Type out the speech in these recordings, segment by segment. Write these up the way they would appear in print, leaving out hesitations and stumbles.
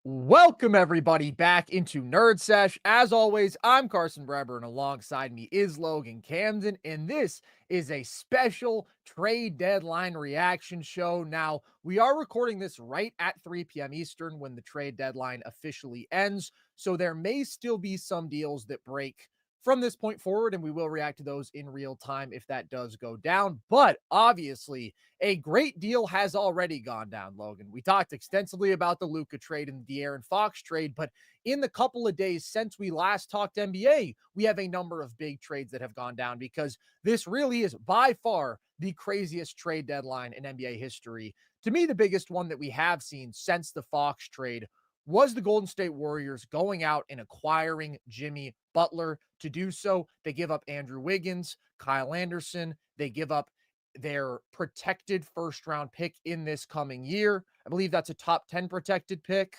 Welcome everybody back into Nerd Sesh. As always, I'm Carson Breber and alongside me is Logan Camden, and this is a special trade deadline reaction show. Now, we are recording this right at 3 p.m. Eastern when the trade deadline officially ends, so there may still be some deals that break from this point forward, and we will react to those in real time if that does go down. But obviously, a great deal has already gone down, Logan. We talked extensively about the Luka trade and the De'Aaron Fox trade, but in the couple of days since we last talked NBA, we have a number of big trades that have gone down because this really is by far the craziest trade deadline in NBA history. To me, the biggest one that we have seen since the Fox trade was the Golden State Warriors going out and acquiring Jimmy Butler. To do so, they give up Andrew Wiggins, Kyle Anderson, they give up their protected first round pick in this coming year. I believe that's a top 10 protected pick.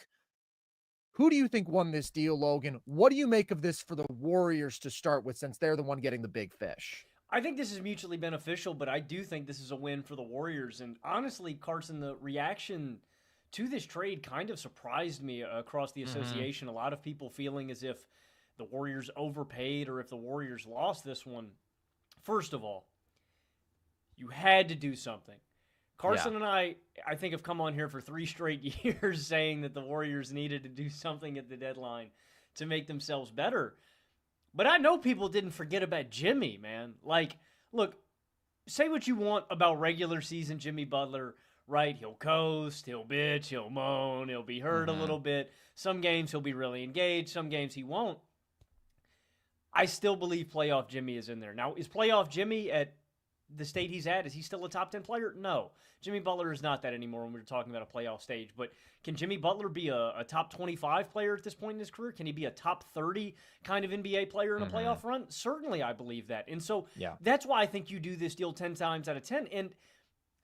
Who do you think won this deal, Logan? What do you make of this for the Warriors to start with, since they're the one getting the big fish? I think this is mutually beneficial, but I do think this is a win for the Warriors. And honestly, Carson, the reaction to this trade kind of surprised me across the association. A lot of people feeling as if the Warriors overpaid or if the Warriors lost this one. First of all, you had to do something. Carson and I think, have come on here for 3 straight years saying that the Warriors needed to do something at the deadline to make themselves better. But I know people didn't forget about Jimmy, man. Like, look, say what you want about regular season Jimmy Butler, right? He'll coast, he'll bitch, he'll moan, he'll be hurt a little bit. Some games he'll be really engaged, some games he won't. I still believe playoff Jimmy is in there. Now, is playoff Jimmy at the state he's at, is he still a top 10 player? No. Jimmy Butler is not that anymore when we're talking about a playoff stage. But can Jimmy Butler be a top 25 player at this point in his career? Can he be a top 30 kind of NBA player in a playoff run? Certainly, I believe that. And so that's why I think you do this deal 10 times out of 10. And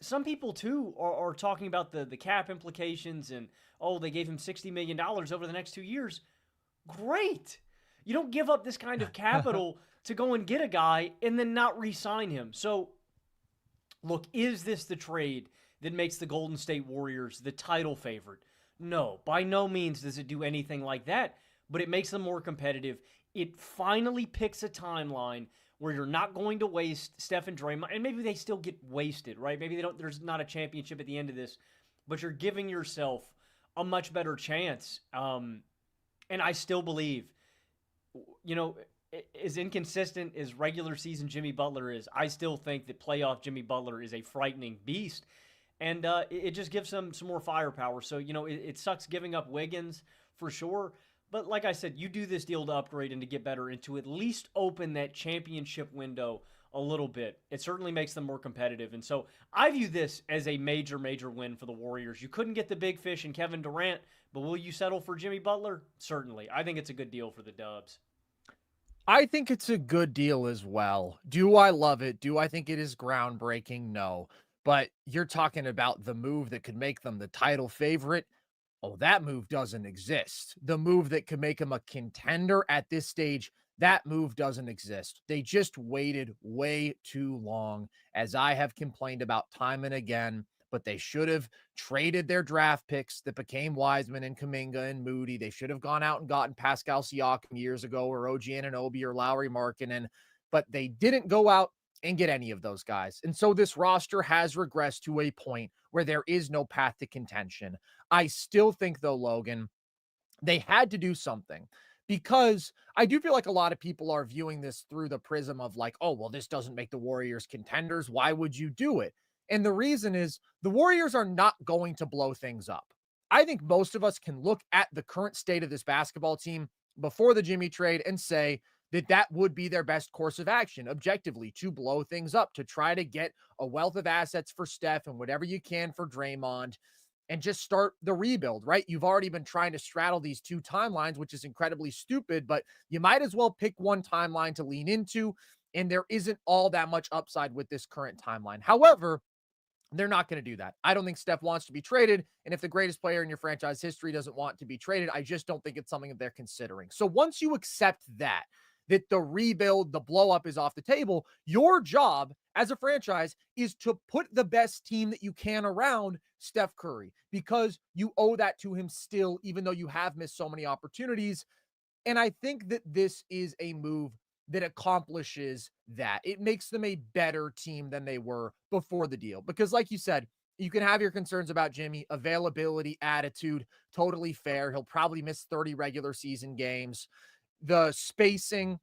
some people, too, are talking about the cap implications and, oh, they gave him $60 million over the next 2 years. Great. You don't give up this kind of capital to go and get a guy and then not re-sign him. So, look, is this the trade that makes the Golden State Warriors the title favorite? No, by no means does it do anything like that, but it makes them more competitive. It finally picks a timeline where you're not going to waste Steph and Draymond, and maybe they still get wasted, right? Maybe there's not a championship at the end of this, but you're giving yourself a much better chance. And I still believe, as inconsistent as regular season Jimmy Butler is, I still think that playoff Jimmy Butler is a frightening beast. And it just gives them some more firepower. So, it sucks giving up Wiggins for sure. But like I said, you do this deal to upgrade and to get better and to at least open that championship window a little bit. It certainly makes them more competitive. And so I view this as a major, major win for the Warriors. You couldn't get the big fish in Kevin Durant, but will you settle for Jimmy Butler? Certainly. I think it's a good deal for the Dubs. I think it's a good deal as well. Do I love it? Do I think it is groundbreaking? No. But you're talking about the move that could make them the title favorite. Oh, that move doesn't exist. The move that could make them a contender at this stage, that move doesn't exist. They just waited way too long, as I have complained about time and again. But they should have traded their draft picks that became Wiseman and Kuminga and Moody. They should have gone out and gotten Pascal Siakam years ago, or OG Anunoby or Lowry Markkanen, but they didn't go out and get any of those guys. And so this roster has regressed to a point where there is no path to contention. I still think, though, Logan, they had to do something, because I do feel like a lot of people are viewing this through the prism of like, oh, well, this doesn't make the Warriors contenders. Why would you do it? And the reason is the Warriors are not going to blow things up. I think most of us can look at the current state of this basketball team before the Jimmy trade and say that that would be their best course of action, objectively, to blow things up, to try to get a wealth of assets for Steph and whatever you can for Draymond and just start the rebuild, right? You've already been trying to straddle these 2 timelines, which is incredibly stupid, but you might as well pick one timeline to lean into. And there isn't all that much upside with this current timeline. However, they're not going to do that. I don't think Steph wants to be traded. And if the greatest player in your franchise history doesn't want to be traded, I just don't think it's something that they're considering. So once you accept that, that the rebuild, the blow up is off the table. Your job as a franchise is to put the best team that you can around Steph Curry because you owe that to him still, even though you have missed so many opportunities. And I think that this is a move that accomplishes that. It makes them a better team than they were before the deal. Because, like you said, you can have your concerns about Jimmy, availability, attitude, totally fair. He'll probably miss 30 regular season games. The spacing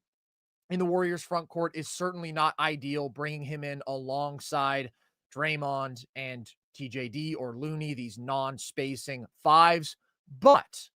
in the Warriors front court is certainly not ideal, bringing him in alongside Draymond and TJD or Looney, these non-spacing fives. But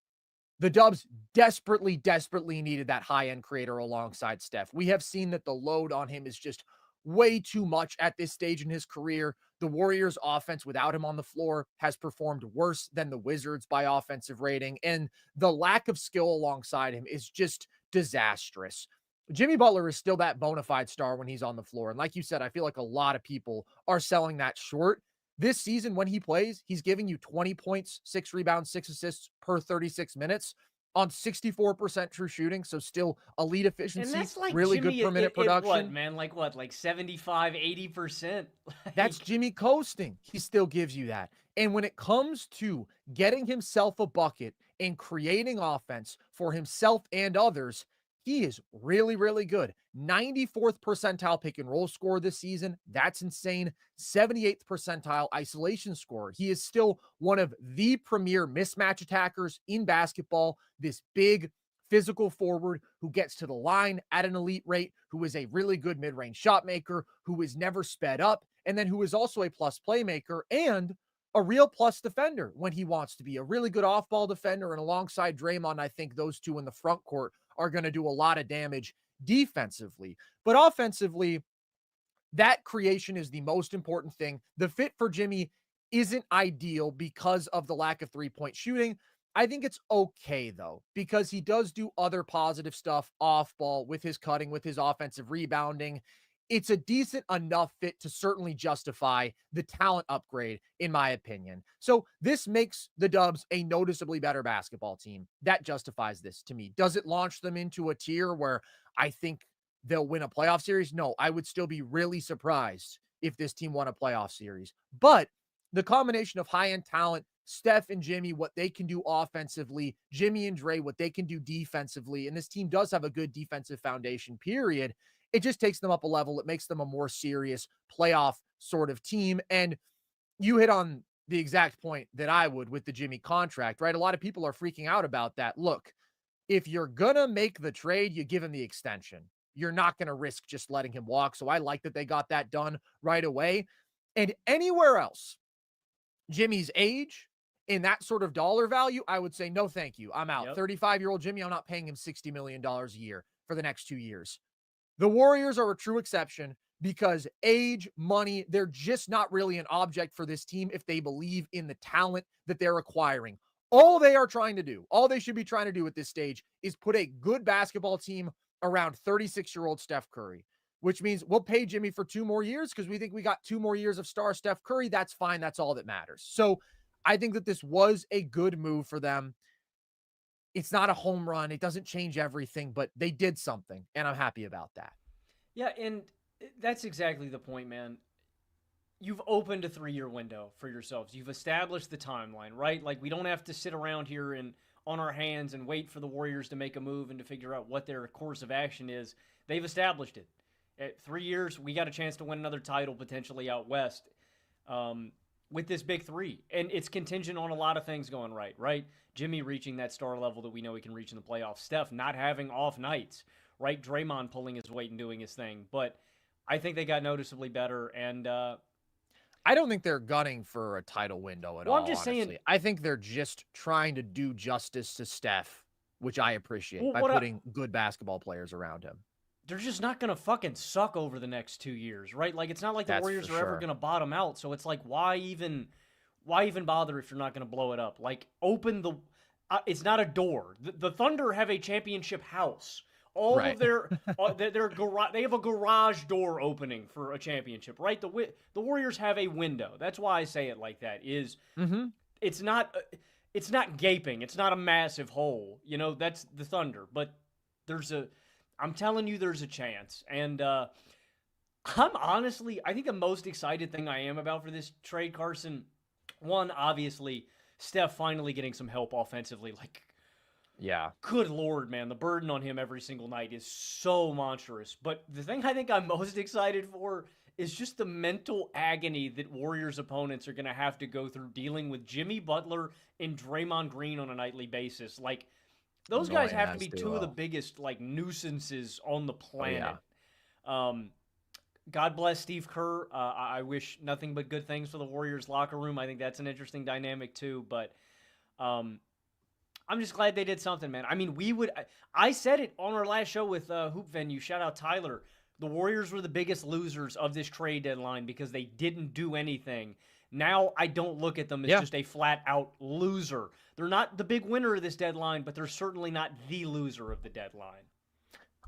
the Dubs desperately, desperately needed that high-end creator alongside Steph. We have seen that the load on him is just way too much at this stage in his career. The Warriors' offense without him on the floor has performed worse than the Wizards by offensive rating, and the lack of skill alongside him is just disastrous. Jimmy Butler is still that bona fide star when he's on the floor. And like you said, I feel like a lot of people are selling that short. This season, when he plays, he's giving you 20 points, 6 rebounds, 6 assists per 36 minutes on 64% true shooting. So still elite efficiency, And that's like really Jimmy good per minute production. What, man? Like what? Like 75, 80%? That's Jimmy coasting. He still gives you that. And when it comes to getting himself a bucket and creating offense for himself and others, he is really, really good. 94th percentile pick and roll score this season. That's insane. 78th percentile isolation score. He is still one of the premier mismatch attackers in basketball. This big physical forward who gets to the line at an elite rate, who is a really good mid-range shot maker, who is never sped up, and then who is also a plus playmaker and a real plus defender when he wants to be. A really good off-ball defender, and alongside Draymond, I think those two in the front court are going to do a lot of damage defensively. But offensively, that creation is the most important thing. The fit for Jimmy isn't ideal because of the lack of three-point shooting. I think it's okay, though, because he does do other positive stuff off ball with his cutting, with his offensive rebounding. It's a decent enough fit to certainly justify the talent upgrade, in my opinion. So this makes the Dubs a noticeably better basketball team. That justifies this to me. Does it launch them into a tier where I think they'll win a playoff series? No, I would still be really surprised if this team won a playoff series. But the combination of high-end talent, Steph and Jimmy, what they can do offensively, Jimmy and Dre, what they can do defensively, and this team does have a good defensive foundation, period. It just takes them up a level. It makes them a more serious playoff sort of team. And you hit on the exact point that I would with the Jimmy contract, right? A lot of people are freaking out about that. Look, if you're going to make the trade, you give him the extension. You're not going to risk just letting him walk. So I like that they got that done right away. And anywhere else, Jimmy's age, in that sort of dollar value, I would say, no, thank you. I'm out. 35-year-old Jimmy, I'm not paying him $60 million a year for the next 2 years. The Warriors are a true exception because age, money, they're just not really an object for this team if they believe in the talent that they're acquiring. All they are trying to do, all they should be trying to do at this stage is put a good basketball team around 36-year-old Steph Curry, which means we'll pay Jimmy for 2 more years because we think we got 2 more years of star Steph Curry. That's fine. That's all that matters. So I think that this was a good move for them. It's not a home run. It doesn't change everything, but they did something, and I'm happy about that. Yeah, and that's exactly the point, man. You've opened a 3-year window for yourselves. You've established the timeline, right? Like, we don't have to sit around here and on our hands and wait for the Warriors to make a move and to figure out what their course of action is. They've established it. At 3 years, we got a chance to win another title potentially out west. With this big three. And it's contingent on a lot of things going right? Jimmy reaching that star level that we know he can reach in the playoffs. Steph not having off nights, right? Draymond pulling his weight and doing his thing. But I think they got noticeably better. And I don't think they're gunning for a title window at all, I'm just honestly. saying, I think they're just trying to do justice to Steph, which I appreciate, by putting good basketball players around him. They're just not going to fucking suck over the next 2 years, right? Like, it's not like the Warriors are ever going to bottom out. So it's like, why even bother if you're not going to blow it up? Like, open the, it's not a door. The Thunder have a championship house. All of their garage, they have a garage door opening for a championship, right? The Warriors have a window. That's why I say it like that. It's not gaping. It's not a massive hole. You know, that's the Thunder, but there's I'm telling you, there's a chance. And I think the most excited thing I am about for this trade, Carson, one, obviously, Steph finally getting some help offensively. Like, Yeah. good Lord, man, the burden on him every single night is so monstrous. But the thing I think I'm most excited for is just the mental agony that Warriors opponents are going to have to go through dealing with Jimmy Butler and Draymond Green on a nightly basis. Like, those guys Annoying have to as be two of the duo. biggest, like, nuisances on the Oh yeah. planet. Um, God bless Steve Kerr. I wish nothing but good things for the Warriors locker room. I think that's an interesting dynamic too. But um, I'm just glad they did something, man. I mean, I said it on our last show with Hoop Venue. Shout out Tyler. The Warriors were the biggest losers of this trade deadline because they didn't do anything. Now I don't look at them as Yeah. just a flat out loser. They're not the big winner of this deadline, but they're certainly not the loser of the deadline.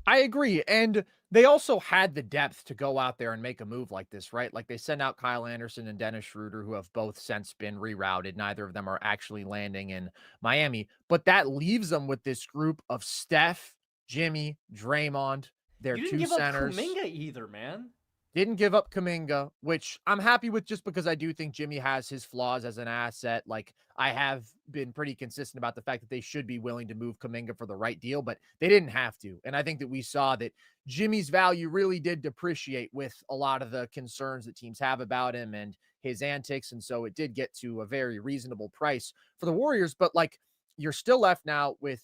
I agree. And they also had the depth to go out there and make a move like this, right? Like they sent out Kyle Anderson and Dennis Schroeder, who have both since been rerouted. Neither of them are actually landing in Miami, but that leaves them with this group of Steph, Jimmy, Draymond, their You didn't two give up centers. Kuminga either, man. Didn't give up Kuminga, which I'm happy with just because I do think Jimmy has his flaws as an asset. Like, I have been pretty consistent about the fact that they should be willing to move Kuminga for the right deal, but they didn't have to. And I think that we saw that Jimmy's value really did depreciate with a lot of the concerns that teams have about him and his antics. And so it did get to a very reasonable price for the Warriors. But like, you're still left now with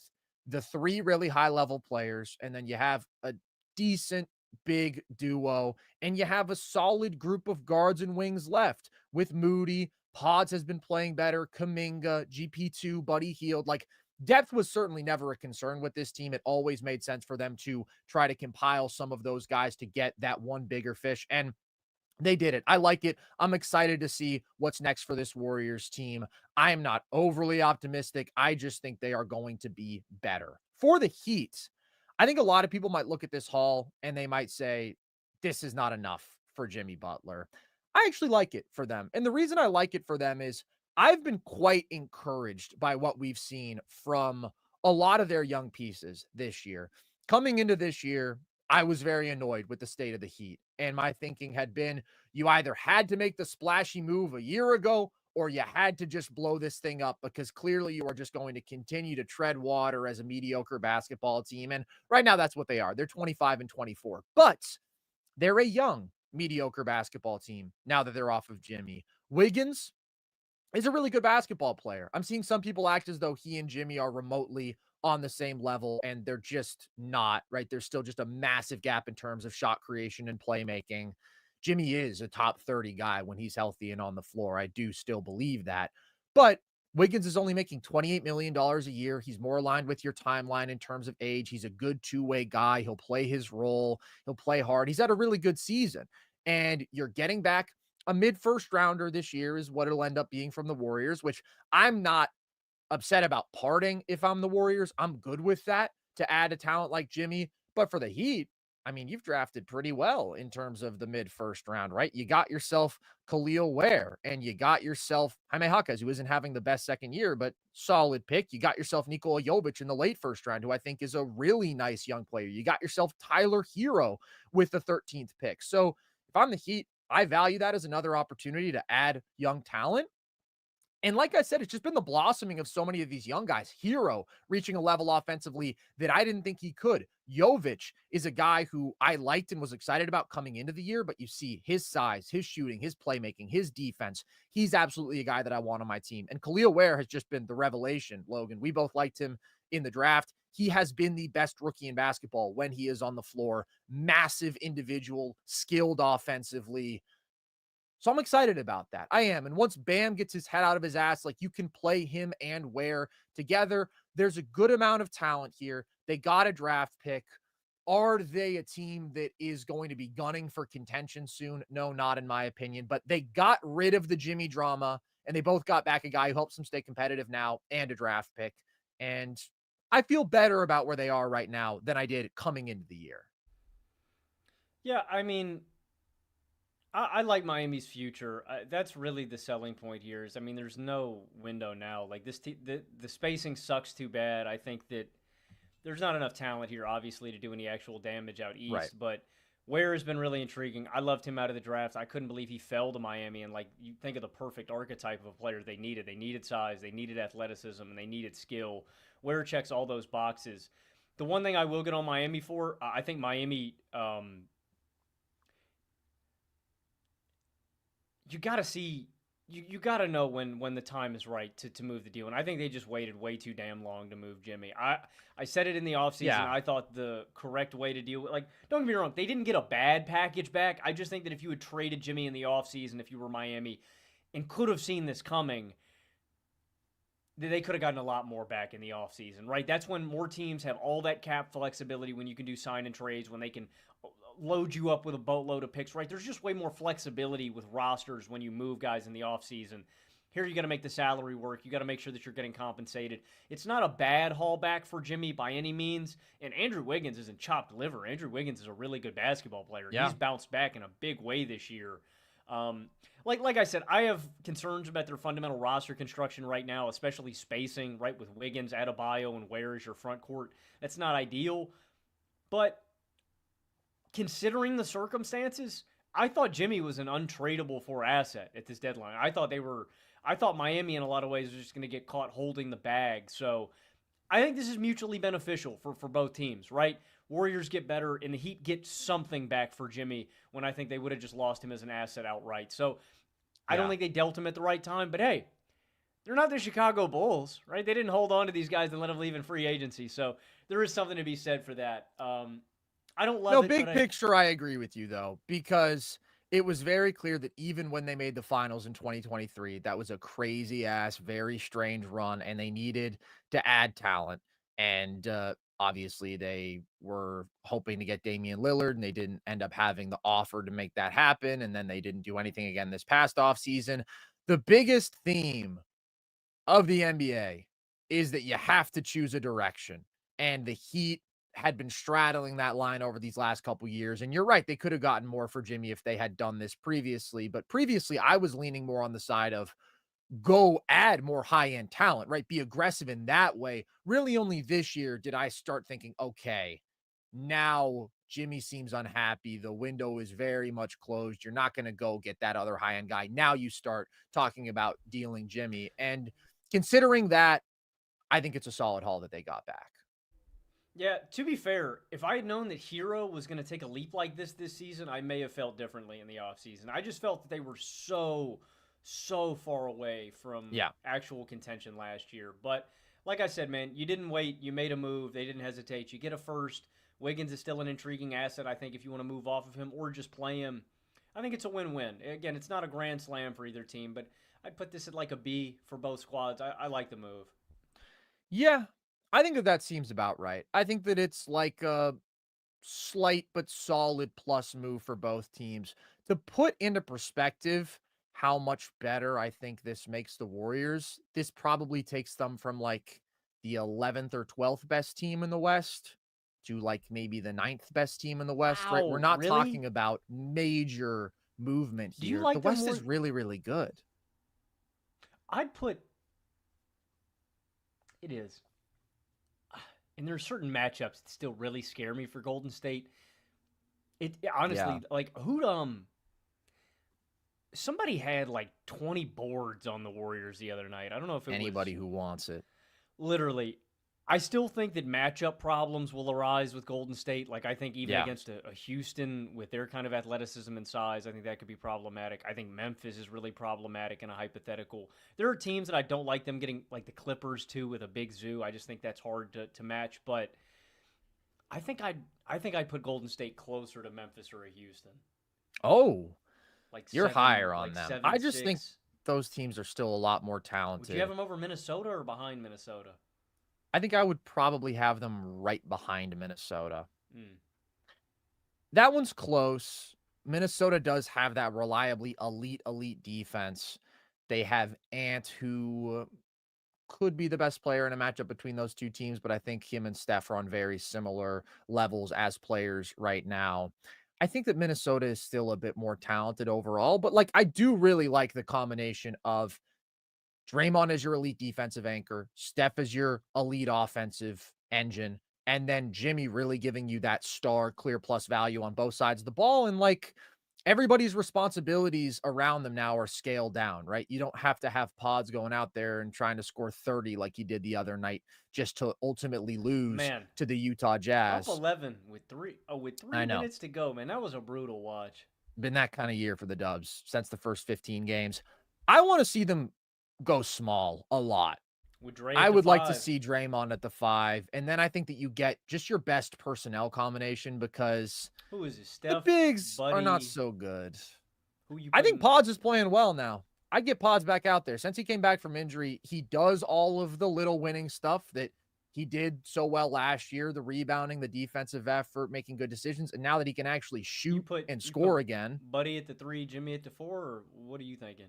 the three really high level players, and then you have a decent big duo, and you have a solid group of guards and wings left with Moody. Pods has been playing better. Kuminga, GP2, Buddy Hield. Like, depth was certainly never a concern with this team. It always made sense for them to try to compile some of those guys to get that one bigger fish. And they did it. I like it. I'm excited to see what's next for this Warriors team. I am not overly optimistic. I just think they are going to be better. For the Heat, I think a lot of people might look at this haul and they might say, this is not enough for Jimmy Butler. I actually like it for them. And the reason I like it for them is I've been quite encouraged by what we've seen from a lot of their young pieces this year. Coming into this year, I was very annoyed with the state of the Heat. And my thinking had been you either had to make the splashy move a year ago or you had to just blow this thing up because clearly you are just going to continue to tread water as a mediocre basketball team. And right now, that's what they are. They're 25 and 24, but they're a young, mediocre basketball team now that they're off of Jimmy. Wiggins is a really good basketball player. I'm seeing some people act as though he and Jimmy are remotely on the same level, and they're just not, right? There's still just a massive gap in terms of shot creation and playmaking. Jimmy is a top 30 guy when he's healthy and on the floor. I do still believe that. But Wiggins is only making $28 million a year. He's more aligned with your timeline in terms of age. He's a good two-way guy. He'll play his role. He'll play hard. He's had a really good season. And you're getting back a mid first rounder this year is what it'll end up being from the Warriors, which I'm not upset about parting if I'm the Warriors. I'm good with that to add a talent like Jimmy. But for the Heat, I mean, you've drafted pretty well in terms of the mid first round, right? You got yourself Khalil Ware and you got yourself Jaime Jaquez, who isn't having the best second year, but solid pick. You got yourself Nikola Jovic in the late first round, who I think is a really nice young player. You got yourself Tyler Hero with the 13th pick. So if I'm the Heat, I value that as another opportunity to add young talent. And like I said, it's just been the blossoming of so many of these young guys. Hero reaching a level offensively that I didn't think he could. Jovic is a guy who I liked and was excited about coming into the year, but you see his size, his shooting, his playmaking, his defense. He's absolutely a guy that I want on my team. And Khalil Ware has just been the revelation, Logan. We both liked him in the draft. He has been the best rookie in basketball when he is on the floor. Massive individual, skilled offensively. So I'm excited about that. I am. And once Bam gets his head out of his ass, like you can play him and Ware together. There's a good amount of talent here. They got a draft pick. Are they a team that is going to be gunning for contention soon? No, not in my opinion. But they got rid of the Jimmy drama and they both got back a guy who helps them stay competitive now and a draft pick. And I feel better about where they are right now than I did coming into the year. Yeah, I mean, I like Miami's future. That's really the selling point here. Is I mean, there's no window now. Like the spacing sucks too bad. I think that there's not enough talent here, obviously, to do any actual damage out Right. east. But Ware has been really intriguing. I loved him out of the draft. I couldn't believe he fell to Miami. And like, you think of the perfect archetype of a player they needed. They needed size, they needed athleticism, and they needed skill. Ware checks all those boxes. The one thing I will get on Miami for, I think Miami, you got to see you got to know when the time is right to move the deal. And I think they just waited way too damn long to move Jimmy. I said it in the offseason. Yeah. I thought the correct way to deal with, like, don't get me wrong, they didn't get a bad package back. I just think that if you had traded Jimmy in the offseason, if you were Miami and could have seen this coming, they could have gotten a lot more back in the offseason, right? That's when more teams have all that cap flexibility, when you can do sign and trades, when they can load you up with a boatload of picks, right? There's just way more flexibility with rosters when you move guys in the offseason. Here you got to make the salary work. You got to make sure that you're getting compensated. It's not a bad haul back for Jimmy by any means. And Andrew Wiggins isn't chopped liver. Andrew Wiggins is a really good basketball player. Yeah. He's bounced back in a big way this year. Like I said, I have concerns about their fundamental roster construction right now, especially spacing, right, with Wiggins, Adebayo, and Ware as your front court. That's not ideal. But considering the circumstances, I thought Jimmy was an untradeable for asset at this deadline. I thought Miami in a lot of ways was just going to get caught holding the bag. So I think this is mutually beneficial for both teams, right? Warriors get better, and the Heat get something back for Jimmy when I think they would have just lost him as an asset outright. So I don't think they dealt him at the right time. But hey, they're not the Chicago Bulls, right? They didn't hold on to these guys and let them leave in free agency. So there is something to be said for that. I don't love it. Big picture, I agree with you, though, because it was very clear that even when they made the finals in 2023, that was a crazy-ass, very strange run, and they needed to add talent. And obviously, they were hoping to get Damian Lillard, and they didn't end up having the offer to make that happen, and then they didn't do anything again this past offseason. The biggest theme of the NBA is that you have to choose a direction, and the Heat had been straddling that line over these last couple years. And you're right, they could have gotten more for Jimmy if they had done this previously. But previously, I was leaning more on the side of go add more high-end talent, right? Be aggressive in that way. Really only this year did I start thinking, okay, now Jimmy seems unhappy. The window is very much closed. You're not going to go get that other high-end guy. Now you start talking about dealing Jimmy. And considering that, I think it's a solid haul that they got back. Yeah, to be fair, if I had known that Hero was going to take a leap like this season, I may have felt differently in the offseason. I just felt that they were so far away from actual contention last year. But like I said, man, you didn't wait. You made a move. They didn't hesitate. You get a first. Wiggins is still an intriguing asset, I think, if you want to move off of him or just play him. I think it's a win-win. Again, it's not a grand slam for either team, but I'd put this at like a B for both squads. I like the move. Yeah, I think that seems about right. I think that it's like a slight but solid plus move for both teams. To put into perspective how much better I think this makes the Warriors, this probably takes them from like the 11th or 12th best team in the West to like maybe the 9th best team in the West, right? We're not talking about major movement here. The West is really, really good. I'd put it is. And there are certain matchups that still really scare me for Golden State. It honestly, like, somebody had like 20 boards on the Warriors the other night. I don't know if it anybody who wants it. Literally. I still think that matchup problems will arise with Golden State. Like, I think even against a Houston with their kind of athleticism and size, I think that could be problematic. I think Memphis is really problematic in a hypothetical. There are teams that I don't like them getting, like the Clippers too, with a big zoo. I just think that's hard to match. But I think I'd put Golden State closer to Memphis or a Houston. Oh, like you're higher on them. I just think those teams are still a lot more talented. Would you have them over Minnesota or behind Minnesota? I think I would probably have them right behind Minnesota. That one's close. Minnesota does have that reliably elite defense. They have Ant, who could be the best player in a matchup between those two teams, but I think him and Steph are on very similar levels as players right now. I think that Minnesota is still a bit more talented overall, but like I do really like the combination of Draymond is your elite defensive anchor. Steph is your elite offensive engine. and then Jimmy really giving you that star clear plus value on both sides of the ball. And like everybody's responsibilities around them now are scaled down, right? You don't have to have Pods going out there and trying to score 30 like he did the other night just to ultimately lose Man, to the Utah up Jazz. 11 with with I 3 know. minutes to go, man. That was a brutal watch. Been that kind of year for the Dubs since the first 15 games. I want to see them go small a lot. With Dre I at the would like to 5. see Draymond at the 5, and then I think that you get just your best personnel combination because Who is it? the Steph, bigs are not Buddy. so good. Who you I think putting? Pods is playing well now. I'd get Pods back out there. Since he came back from injury, he does all of the little winning stuff that he did so well last year, the rebounding, the defensive effort, making good decisions. And now that he can actually shoot and You put score again, Buddy at the 3, Jimmy at the 4, or what are you thinking?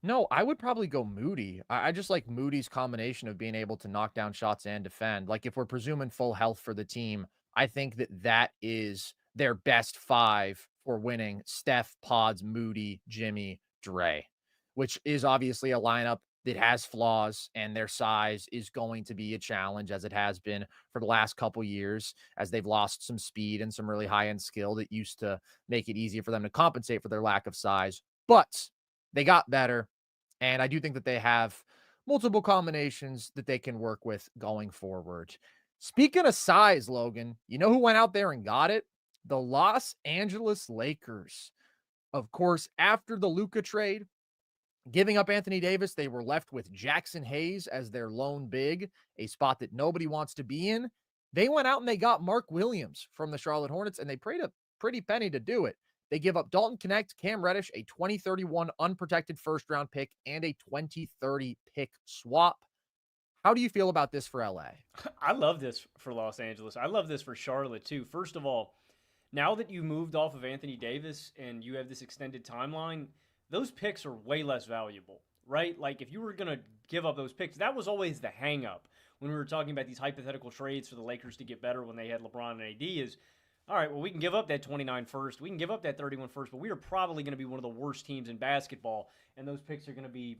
no, I would probably go Moody. I just like Moody's combination of being able to knock down shots and defend. Like if we're presuming full health for the team, I think that that is their best 5 for winning: Steph, Pods, Moody, Jimmy, Dre, which is obviously a lineup that has flaws, and their size is going to be a challenge as it has been for the last couple years as they've lost some speed and some really high end skill that used to make it easier for them to compensate for their lack of size. But they got better. And I do think that they have multiple combinations that they can work with going forward. Speaking of size, Logan, you know who went out there and got it? The Los Angeles Lakers. Of course, after the Luka trade, giving up Anthony Davis, they were left with Jackson Hayes as their lone big, a spot that nobody wants to be in. They went out and they got Mark Williams from the Charlotte Hornets, and they paid a pretty penny to do it. They give up Dalton Connect, Cam Reddish, a 2031 unprotected first round pick, and a 2030 pick swap. How do you feel about this for LA? I love this for Los Angeles. I love this for Charlotte too. First of all, now that you moved off of Anthony Davis and you have this extended timeline, those picks are way less valuable, right? Like if you were going to give up those picks, that was always the hang up when we were talking about these hypothetical trades for the Lakers to get better when they had LeBron and AD is, all right, well, we can give up that 29 first, we can give up that 31 first, but we are probably going to be one of the worst teams in basketball, and those picks are going to be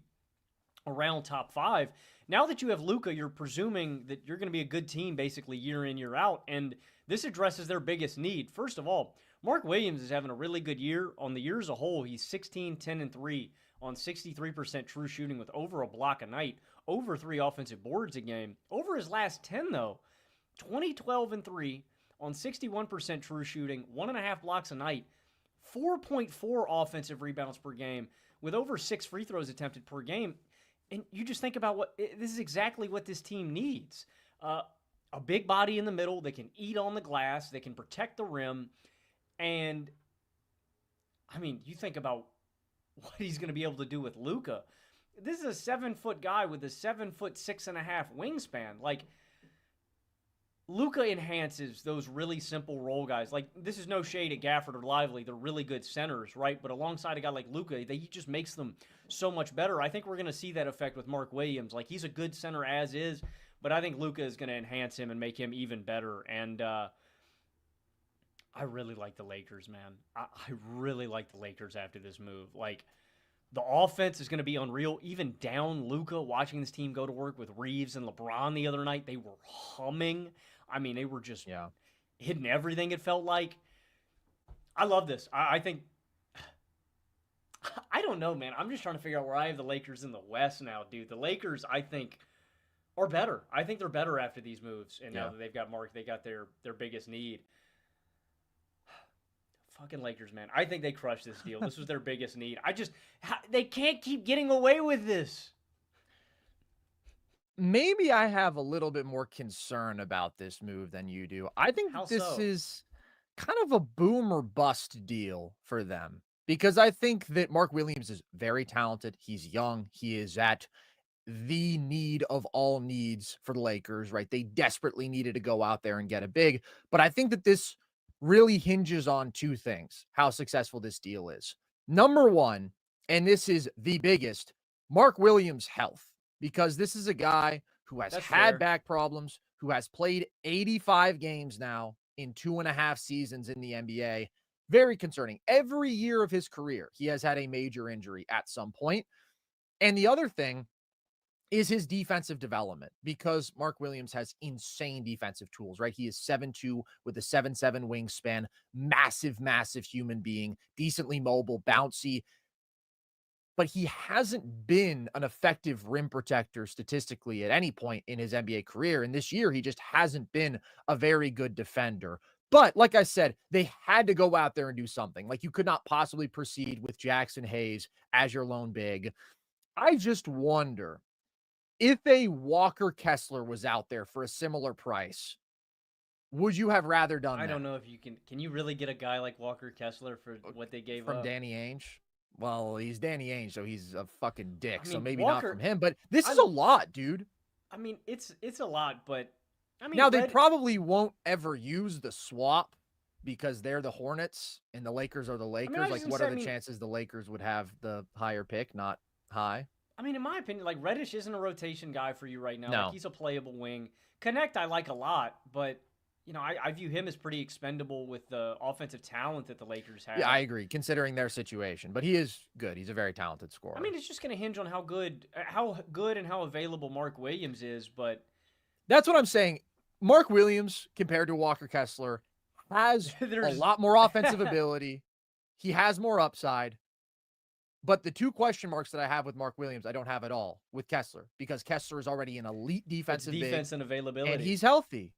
around top 5. Now that you have Luka, you're presuming that you're going to be a good team basically year in, year out, and this addresses their biggest need. First of all, Mark Williams is having a really good year. On the year as a whole, he's 16, 10, and 3 on 63% true shooting with over a block a night, over 3 offensive boards a game. Over his last 10, though, 20, 12, and 3 on 61% true shooting, 1.5 blocks a night, 4.4 offensive rebounds per game with over 6 free throws attempted per game. And you just think about this is exactly what this team needs. A big body in the middle that can eat on the glass, that can protect the rim. And, I mean, you think about what he's going to be able to do with Luka. This is a 7-foot guy with a 7'6.5" wingspan. Like, Luka enhances those really simple role guys. Like, this is no shade at Gafford or Lively. They're really good centers, right? But alongside a guy like Luka, he just makes them so much better. I think we're going to see that effect with Mark Williams. Like, he's a good center as is, but I think Luka is going to enhance him and make him even better. And I really like the Lakers, man. I really like the Lakers after this move. Like, the offense is going to be unreal. Even down Luka, watching this team go to work with Reeves and LeBron the other night, they were humming. I mean, they were just hitting everything, it felt like. I love this. I think – I don't know, man. I'm just trying to figure out where I have the Lakers in the West now, dude. The Lakers, I think, are better. I think they're better after these moves. And now that they've got Mark, they got their biggest need. Fucking Lakers, man. I think they crushed this deal. This was their biggest need. They can't keep getting away with this. Maybe I have a little bit more concern about this move than you do. I think How this so? is kind of a boom or bust deal for them because I think that Mark Williams is very talented. He's young. He is at the need of all needs for the Lakers, right? They desperately needed to go out there and get a big, but I think that this really hinges on 2 things, how successful this deal is. Number 1, and this is the biggest, Mark Williams' health, because this is a guy who has That's had fair. back problems, who has played 85 games now in 2.5 seasons in the NBA. Very concerning. Every year of his career, he has had a major injury at some point. And the other thing is his defensive development, because Mark Williams has insane defensive tools, right? He is 7'2" with a 7'7" wingspan, massive, massive human being, decently mobile, bouncy, but he hasn't been an effective rim protector statistically at any point in his NBA career. And this year, he just hasn't been a very good defender. But like I said, they had to go out there and do something. Like, you could not possibly proceed with Jackson Hayes as your lone big. I just wonder if a Walker Kessler was out there for a similar price, would you have rather done I that don't know if you can you really get a guy like Walker Kessler for what they gave from up? Danny Ainge? Well, he's Danny Ainge, so he's a fucking dick. I So mean, maybe not from Walker. him, but this is I a lot, dude. I mean, it's a lot, but I mean, Now, they Red. probably won't ever use the swap because they're the Hornets and the Lakers are the I mean, I Lakers. was Like, just gonna what say. are the chances the Lakers would have the higher pick? Not high. I mean, in my opinion, like Reddish isn't a rotation guy for you right now. Like, No. he's a playable wing. Connect, I like a lot, but I view him as pretty expendable with the offensive talent that the Lakers have. Yeah, I agree, considering their situation. But he is good. He's a very talented scorer. I mean, it's just going to hinge on how good and how available Mark Williams is. But that's what I'm saying. Mark Williams, compared to Walker Kessler, has a lot more offensive ability. He has more upside. But the two question marks that I have with Mark Williams, I don't have at all with Kessler, because Kessler is already an elite defensive defense big, and availability, and he's healthy.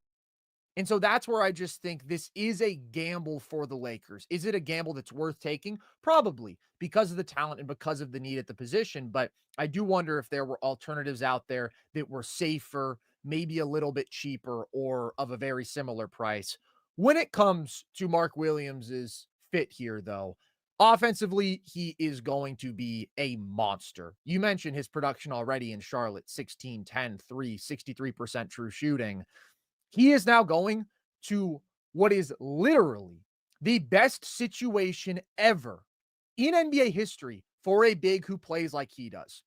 And so that's where I just think this is a gamble for the Lakers. Is it a gamble that's worth taking? Probably, because of the talent and because of the need at the position. But I do wonder if there were alternatives out there that were safer, maybe a little bit cheaper, or of a very similar price. When it comes to Mark Williams's fit here, though, offensively, he is going to be a monster. You mentioned his production already in Charlotte: 16, 10, 3, 63% true shooting. He is now going to what is literally the best situation ever in NBA history for a big who plays like he does.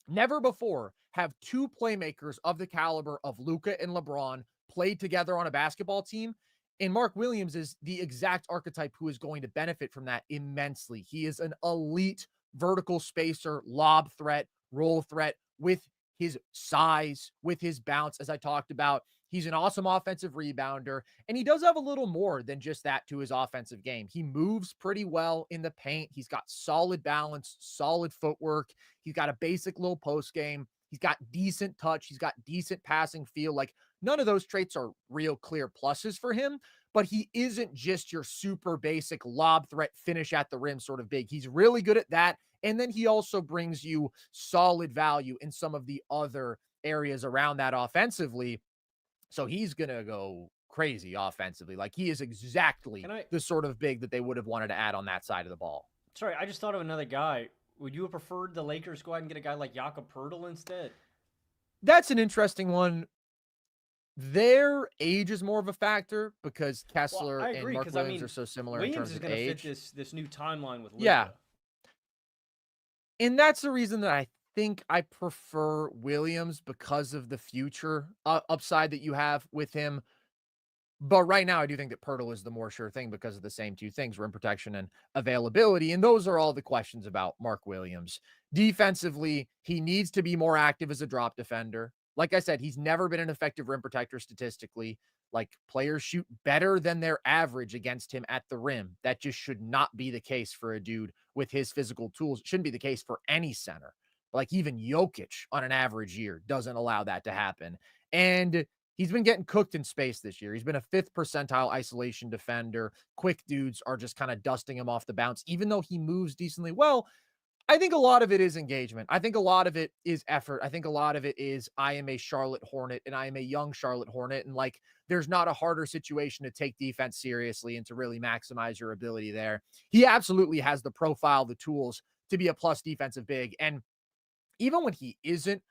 Never before have two playmakers of the caliber of Luka and LeBron played together on a basketball team. And Mark Williams is the exact archetype who is going to benefit from that immensely. He is an elite vertical spacer, lob threat, roll threat, with his size, with his bounce, as I talked about. He's an awesome offensive rebounder, and he does have a little more than just that to his offensive game. He moves pretty well in the paint. He's got solid balance, solid footwork. He's got a basic little post game. He's got decent touch. He's got decent passing feel. Like, none of those traits are real clear pluses for him, but he isn't just your super basic lob threat, finish at the rim sort of big. He's really good at that. And then he also brings you solid value in some of the other areas around that offensively. So he's going to go crazy offensively. Like, he is exactly the sort of big that they would have wanted to add on that side of the ball. Sorry, I just thought of another guy. Would you have preferred the Lakers go out and get a guy like Jakob Poeltl instead? That's an interesting one. Their age is more of a factor because Kessler and Mark Williams are so similar in terms of age. Williams is going to fit this new timeline with Luka. Yeah. And that's the reason that I think I prefer Williams, because of the future upside that you have with him. But right now, I do think that Poeltl is the more sure thing because of the same two things: rim protection and availability. And those are all the questions about Mark Williams. Defensively, he needs to be more active as a drop defender. Like I said, he's never been an effective rim protector statistically. Like, players shoot better than their average against him at the rim. That just should not be the case for a dude with his physical tools. It shouldn't be the case for any center. Like, even Jokic on an average year doesn't allow that to happen. And he's been getting cooked in space this year. He's been a 5th percentile isolation defender. Quick dudes are just kind of dusting him off the bounce, even though he moves decently well. I think a lot of it is engagement. I think a lot of it is effort. I think a lot of it is, I am a Charlotte Hornet and I am a young Charlotte Hornet. And like, there's not a harder situation to take defense seriously and to really maximize your ability there. He absolutely has the profile, the tools to be a plus defensive big. And even when he isn't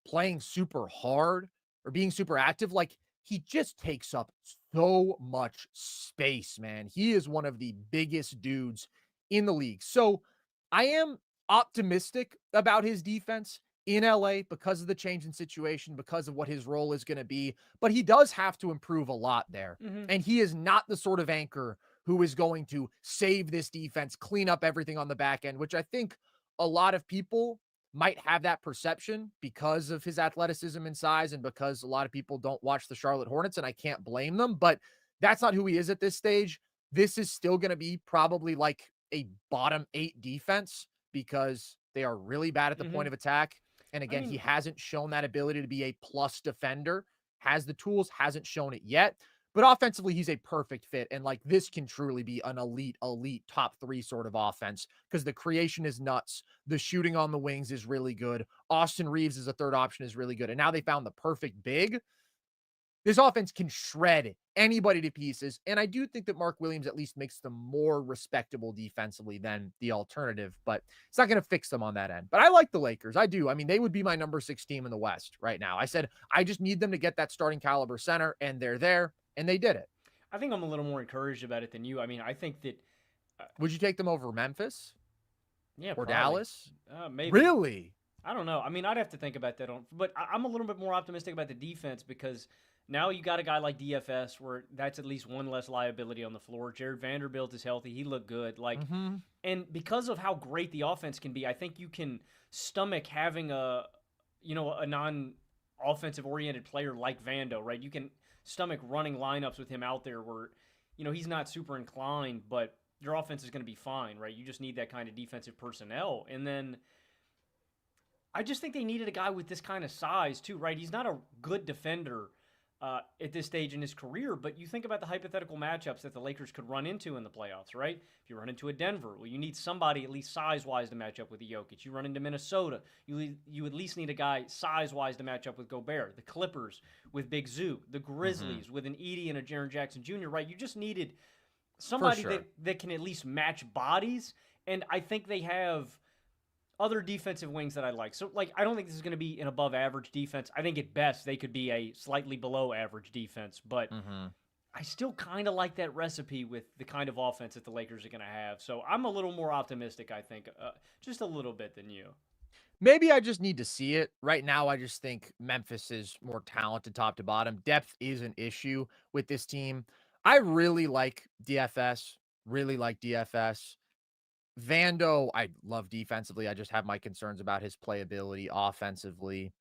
playing super hard or being super active, like, he just takes up so much space, man. He is one of the biggest dudes in the league. So I am optimistic about his defense in LA because of the change in situation, because of what his role is going to be, but he does have to improve a lot there. Mm-hmm. And he is not the sort of anchor who is going to save this defense, clean up everything on the back end, which I think a lot of people might have that perception because of his athleticism and size and because a lot of people don't watch the Charlotte Hornets, and I can't blame them, but that's not who he is at this stage. This is still going to be probably like a bottom 8 defense because they are really bad at the point Hmm. of attack. And I again, he mean, hasn't shown that ability to be a plus defender, has the tools, hasn't shown it yet. But offensively, he's a perfect fit. And like this can truly be an elite top 3 sort of offense because the creation is nuts. The shooting on the wings is really good. Austin Reeves as a third option is really good. And now they found the perfect big. This offense can shred anybody to pieces. And I do think that Mark Williams at least makes them more respectable defensively than the alternative, but it's not going to fix them on that end. But I like the Lakers. I do. I mean, they would be my number 6 team in the West right now. I said, I just need them to get that starting caliber center, and they're there, and they did it. I think I'm a little more encouraged about it than you. I mean, I think that, uh, Would you take them over Memphis yeah, or probably, Dallas? maybe. Really? I don't know. I mean, I'd have to think about that but I'm a little bit more optimistic about the defense because now you got a guy like DFS where that's at least one less liability on the floor. Jared Vanderbilt is healthy. He looked good. Mm-hmm. And because of how great the offense can be, I think you can stomach having a non-offensive oriented player like Vando, right? You can stomach running lineups with him out there where, he's not super inclined, but your offense is going to be fine, right? You just need that kind of defensive personnel. And then I just think they needed a guy with this kind of size too, right? He's not a good defender at this stage in his career, but you think about the hypothetical matchups that the Lakers could run into in the playoffs, right? If you run into a Denver, well, you need somebody at least size-wise to match up with the Jokic. You run into Minnesota, you at least need a guy size-wise to match up with Gobert. The Clippers with Big Zoo, the Mm-hmm. Grizzlies with an Edie and a Jaren Jackson Jr., right? You just needed For somebody sure. that can at least match bodies, and I think they have other defensive wings that I like. So, I don't think this is going to be an above average defense. I think at best they could be a slightly below average defense, but Mm-hmm. I still kind of like that recipe with the kind of offense that the Lakers are going to have. So, I'm a little more optimistic, I think, just a little bit than you. Maybe I just need to see it. Right now, I just think Memphis is more talented top to bottom. Depth is an issue with this team. I really like DFS, really like DFS. Vando, I love defensively. I just have my concerns about his playability offensively.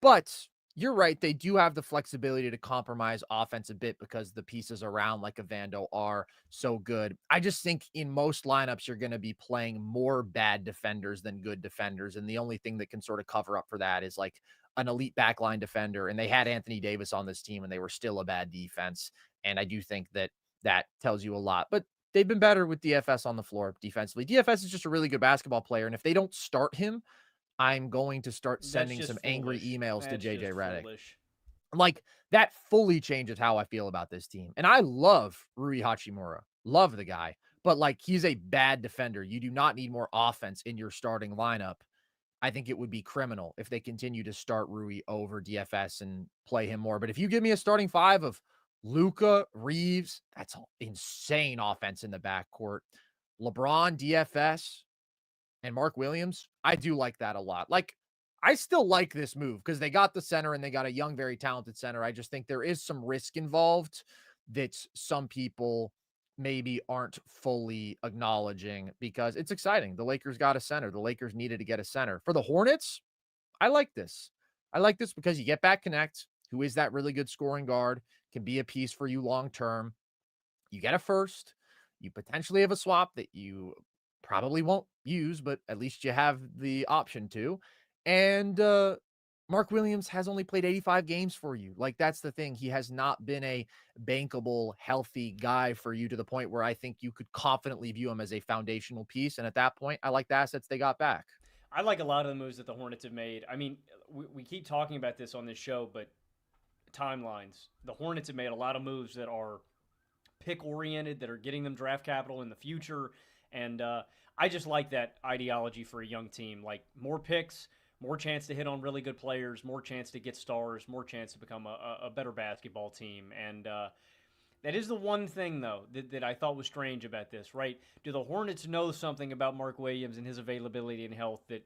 But you're right. They do have the flexibility to compromise offense a bit because the pieces around like a Vando are so good. I just think in most lineups, you're going to be playing more bad defenders than good defenders. And the only thing that can sort of cover up for that is like an elite backline defender. And they had Anthony Davis on this team and they were still a bad defense. And I do think that that tells you a lot. But they've been better with DFS on the floor defensively. DFS is just a really good basketball player. And if they don't start him, I'm going to start That's sending just some angry foolish. emails to That's JJ just Redick. foolish. Like that fully changes how I feel about this team. And I love Rui Hachimura. Love the guy. But like he's a bad defender. You do not need more offense in your starting lineup. I think it would be criminal if they continue to start Rui over DFS and play him more. But if you give me a starting 5 of Luca, Reeves, that's insane offense in the backcourt. LeBron, DFS, and Mark Williams, I do like that a lot. Like, I still like this move because they got the center and they got a young, very talented center. I just think there is some risk involved that some people maybe aren't fully acknowledging because it's exciting. The Lakers got a center. The Lakers needed to get a center. For the Hornets, I like this. I like this because you get back Connect, who is that really good scoring guard, can be a piece for you long term. You get a first. You potentially have a swap that you probably won't use, but at least you have the option to. And Mark Williams has only played 85 games for you. Like that's the thing. He has not been a bankable, healthy guy for you to the point where I think you could confidently view him as a foundational piece. And at that point, I like the assets they got back. I like a lot of the moves that the Hornets have made. I mean, we keep talking about this on this show, but timelines. The Hornets have made a lot of moves that are pick oriented, that are getting them draft capital in the future. And I just like that ideology for a young team. Like more picks, more chance to hit on really good players, more chance to get stars, more chance to become a better basketball team. And that is the one thing, though, that I thought was strange about this, right? Do the Hornets know something about Mark Williams and his availability and health that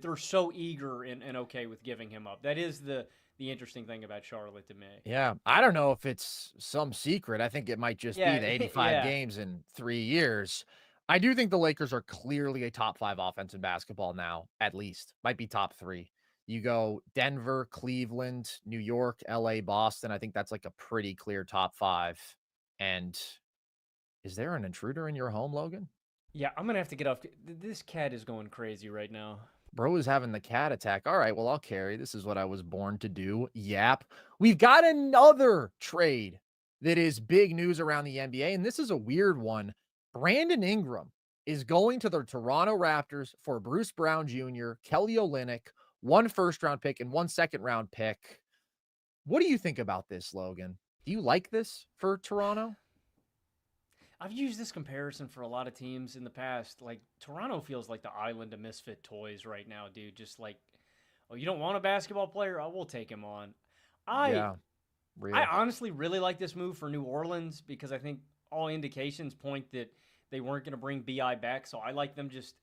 they're so eager and okay with giving him up? That is the interesting thing about Charlotte to me. Yeah. I don't know if it's some secret. I think it might just be Yeah, the 85 yeah. games in 3 years. I do think the Lakers are clearly a top 5 offense in basketball now, at least. Might be top 3. You go Denver, Cleveland, New York, LA, Boston. I think that's like a pretty clear top 5. And is there an intruder in your home, Logan? Yeah, I'm gonna have to get off. This cat is going crazy right now. Bro is having the cat attack. All right, well, I'll carry. This is what I was born to do. Yap. We've got another trade that is big news around the NBA, and this is a weird one. Brandon Ingram is going to the Toronto Raptors for Bruce Brown Jr., Kelly Olynyk, 1 first-round pick and 1 second-round pick. What do you think about this, Logan? Do you like this for Toronto? I've used this comparison for a lot of teams in the past. Like Toronto feels like the island of misfit toys right now, dude. Just like, oh, you don't want a basketball player? I will take him on. I Yeah, I real. honestly really like this move for New Orleans because I think all indications point that they weren't going to bring BI back. So I like them just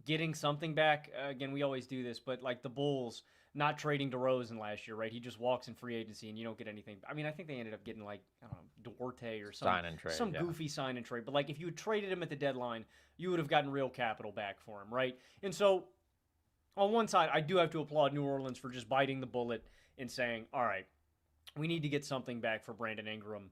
getting something back. Again, we always do this, but like the Bulls not trading DeRozan last year, right? He just walks in free agency and you don't get anything. I mean, I think they ended up getting like, I don't know, Duarte or Sign and trade, some yeah. goofy sign and trade. But like if you had traded him at the deadline, you would have gotten real capital back for him, right? And so on one side, I do have to applaud New Orleans for just biting the bullet and saying, all right, we need to get something back for Brandon Ingram.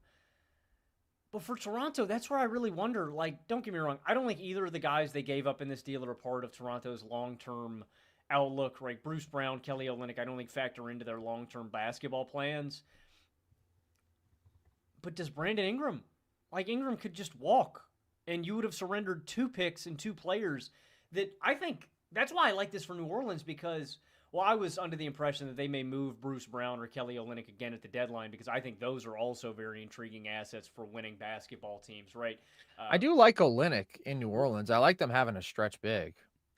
But for Toronto, that's where I really wonder. Like, don't get me wrong, I don't think either of the guys they gave up in this deal are a part of Toronto's long-term outlook. Right, Bruce Brown, Kelly Olynyk, I don't think factor into their long-term basketball plans. But does Brandon Ingram? Like, Ingram could just walk, and you would have surrendered 2 picks and 2 players. That I think that's why I like this for New Orleans because. Well, I was under the impression that they may move Bruce Brown or Kelly Olynyk again at the deadline because I think those are also very intriguing assets for winning basketball teams, right? I Uh, do like Olynyk in New Orleans. I like them having a stretch big.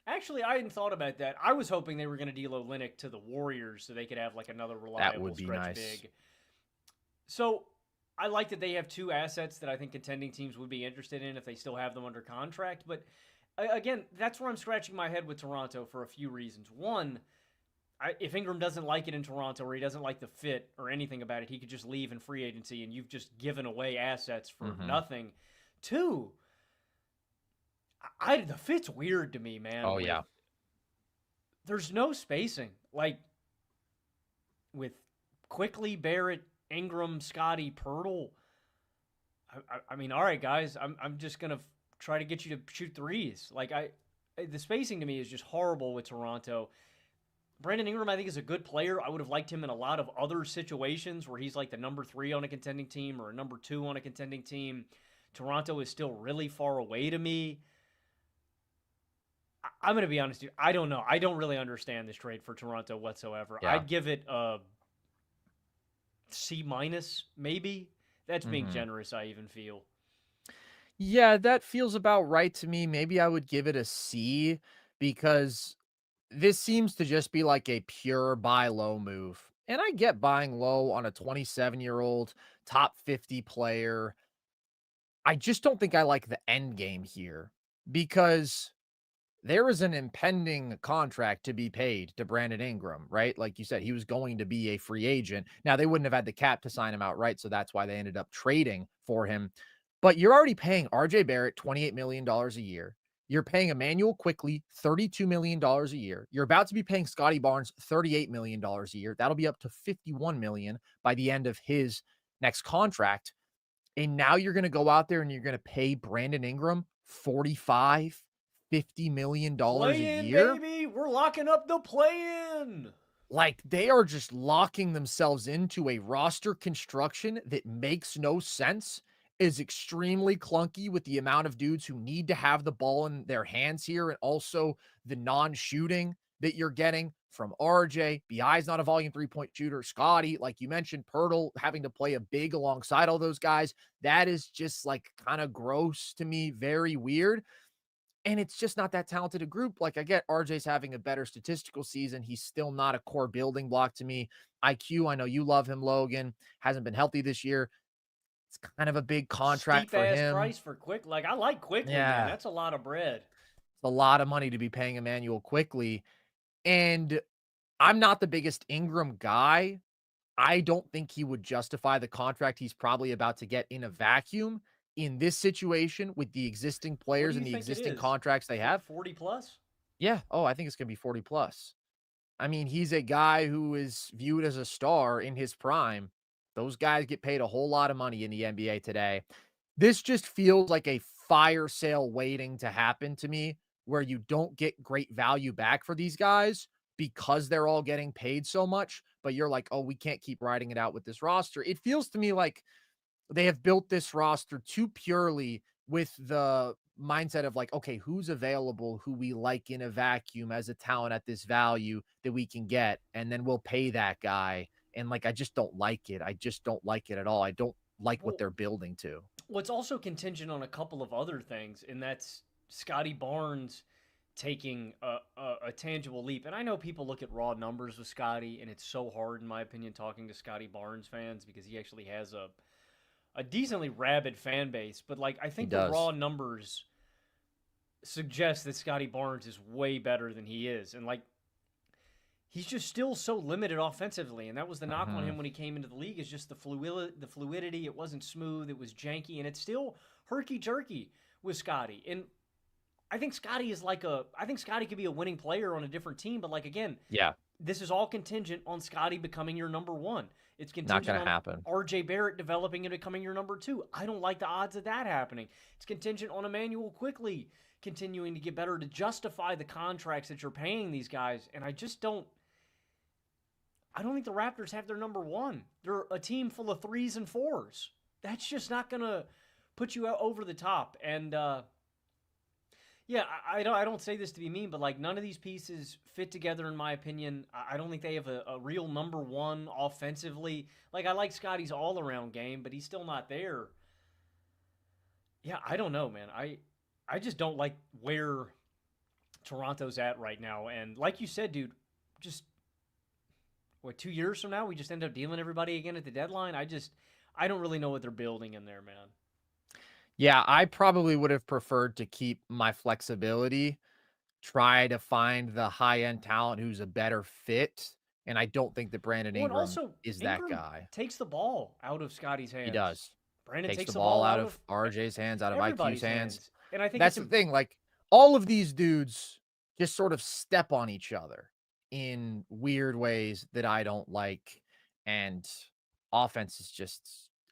Actually, I hadn't thought about that. I was hoping they were going to deal Olynyk to the Warriors so they could have like another That reliable would be stretch nice. big. So I like that they have 2 assets that I think contending teams would be interested in if they still have them under contract. But again, that's where I'm scratching my head with Toronto for a few reasons. One, if Ingram doesn't like it in Toronto or he doesn't like the fit or anything about it, he could just leave in free agency and you've just given away assets for Mhm. nothing. Two, the fit's weird to me, man. Oh, With yeah. there's no spacing like with Quickly, Barrett, Ingram, Scotty, Pirtle. I mean, all right, guys, I'm just gonna try to get you to shoot threes. Like the spacing to me is just horrible with Toronto. Brandon Ingram, I think, is a good player. I would have liked him in a lot of other situations where he's like the number 3 on a contending team or a number 2 on a contending team. Toronto is still really far away to me. I'm going to be honest, dude. I don't know. I don't really understand this trade for Toronto whatsoever. Yeah. I'd give it a C minus, maybe. That's being Mhm. generous, I even feel. Yeah, that feels about right to me. Maybe I would give it a C because this seems to just be like a pure buy low move. And I get buying low on a 27-year-old top 50 player. I just don't think I like the end game here because there is an impending contract to be paid to Brandon Ingram, right? Like you said, he was going to be a free agent. Now, they wouldn't have had the cap to sign him outright, so that's why they ended up trading for him. But you're already paying RJ Barrett $28 million dollars a year. You're paying Emmanuel Quickly $32 million dollars a year. You're about to be paying Scotty Barnes $38 million dollars a year. That'll be up to $51 million dollars by the end of his next contract. And now you're going to go out there and you're going to pay Brandon Ingram 45, $50 million dollars a Play in, year. baby. We're locking up the play in. Like they are just locking themselves into a roster construction that makes no sense, is extremely clunky with the amount of dudes who need to have the ball in their hands here and also the non-shooting that you're getting from RJ. BI's not a volume 3-point shooter. Scotty, like you mentioned, Pirtle having to play a big alongside all those guys. That is just like kind of gross to me, very weird. And it's just not that talented a group. Like I get RJ's having a better statistical season. He's still not a core building block to me. IQ, I know you love him, Logan. Hasn't been healthy this year. It's kind of a big contract Steep for ass him. price for Quick. Like, I like Quickly, man. Yeah. That's a lot of bread. It's a lot of money to be paying Emmanuel quickly. And I'm not the biggest Ingram guy. I don't think he would justify the contract he's probably about to get in a vacuum. in this situation with the existing What players do you and the think it existing is? contracts they have, 40 plus? yeah. Oh, I think it's going to be 40 plus. I mean, he's a guy who is viewed as a star in his prime. Those guys get paid a whole lot of money in the NBA today. This just feels like a fire sale waiting to happen to me, where you don't get great value back for these guys because they're all getting paid so much, but you're like, "Oh, we can't keep riding it out with this roster." It feels to me like they have built this roster too purely with the mindset of like, okay, who's available, who we like in a vacuum as a talent at this value that we can get, and then we'll pay that guy. And like, I just don't like it. I just don't like it at all. I don't like what Well, they're building to. it's also contingent on a couple of other things, and that's Scotty Barnes taking a tangible leap. And I know people look at raw numbers with Scotty, and it's so hard, in my opinion, talking to Scotty Barnes fans because he actually has a decently rabid fan base. But like, I He think the does. raw numbers suggest that Scotty Barnes is way better than he is, and like, he's just still so limited offensively, and that was the knock on Hmm. him when he came into the league. Is just the fluidity. It wasn't smooth. It was janky, and it's still herky jerky with Scotty. And I think Scotty is like I think Scotty could be a winning player on a different team, but like again, Yeah, this is all contingent on Scotty becoming your number one. It's not contingent going to on happen. RJ Barrett developing and becoming your number two. I don't like the odds of that happening. It's contingent on Emmanuel quickly continuing to get better to justify the contracts that you're paying these guys. And I don't think the Raptors have their number one. They're a team full of threes and fours. That's just not going to put you over the top. And yeah, I don't say this to be mean, but like none of these pieces fit together in my opinion. I don't think they have a real number one offensively. Like I like Scotty's all around game, but he's still not there. Yeah, I don't know, man. I just don't like where Toronto's at right now. And like you said, dude, just 2 years from now we just end up dealing everybody again at the deadline. I don't really know what they're building in there, man. Yeah, I probably would have preferred to keep my flexibility, try to find the high end talent who's a better fit. And I don't think that Brandon Well, and Ingram also is that Ingram guy. takes the ball out of Scotty's He hands. does. Brandon Takes takes the the ball ball out out of of RJ's hands, out of IQ's everybody's hands. hands. And I think That's it's the a thing. Like all of these dudes just sort of step on each other in weird ways that I don't like. And offense is just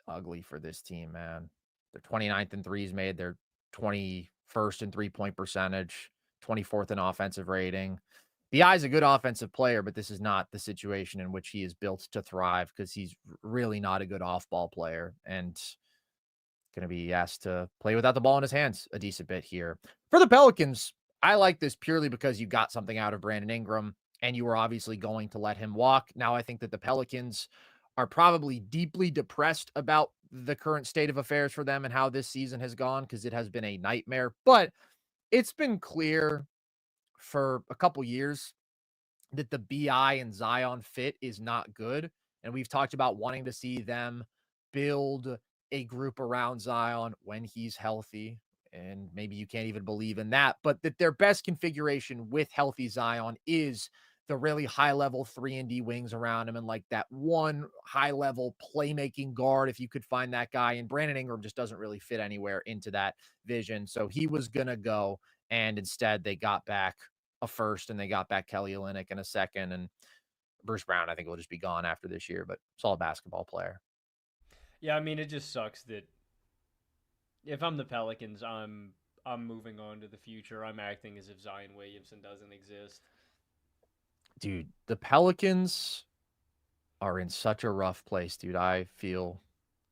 ugly for this team, man. They're 29th in threes made. They're 21st in 3-point percentage, 24th in offensive rating. BI's a good offensive player, but this is not the situation in which he is built to thrive because he's really not a good off ball player and going to be asked to play without the ball in his hands a decent bit here. For the Pelicans, I like this purely because you got something out of Brandon Ingram and you were obviously going to let him walk. Now, I think that the Pelicans are probably deeply depressed about the current state of affairs for them and how this season has gone because it has been a nightmare. But it's been clear for a couple years that the BI and Zion fit is not good. And we've talked about wanting to see them build a group around Zion when he's healthy. And maybe you can't even believe in that, but that their best configuration with healthy Zion is the really high level 3-and-D wings around him and like that one high level playmaking guard. If you could find that guy, and Brandon Ingram just doesn't really fit anywhere into that vision. So he was going to go. And instead they got back a first and they got back Kelly Olynyk in a second. And Bruce Brown, I think, will just be gone after this year, but solid basketball player. yeah, I mean it just sucks that if I'm the Pelicans, I'm moving on to the future. I'm acting as if Zion Williamson doesn't exist. Dude, the Pelicans are in such a rough place, dude. I feel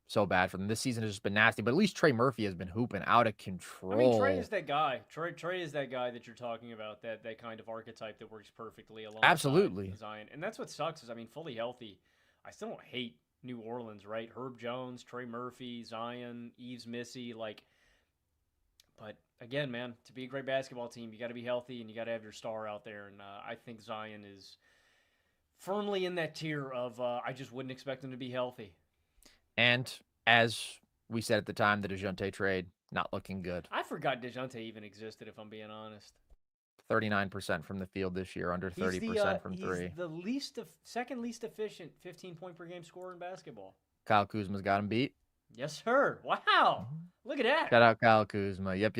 so bad for them. This season has just been nasty, but at least Trey Murphy has been hooping out of I mean, Trey is control. that guy. Trey is that guy that you're talking about. That kind of archetype that works perfectly alongside Absolutely. Zion. And that's what sucks is I mean, fully healthy. I still don't hate New Orleans, right? Herb Jones, Trey Murphy, Zion, Eves Missy, like. But again, man, to be a great basketball team, you got to be healthy and you got to have your star out there. And I think Zion is firmly in that tier of I just wouldn't expect him to be healthy. And as we said at the time, the DeJounte trade, not looking good. I forgot Dejounte even existed, if I'm being honest. 39% from the field this year, under He's 30% from he's three. the second least efficient 15-point per game scorer in basketball. Kyle Kuzma's got him beat. Yes, sir. Wow. Look at that. Shout out Kyle Kuzma. Yep.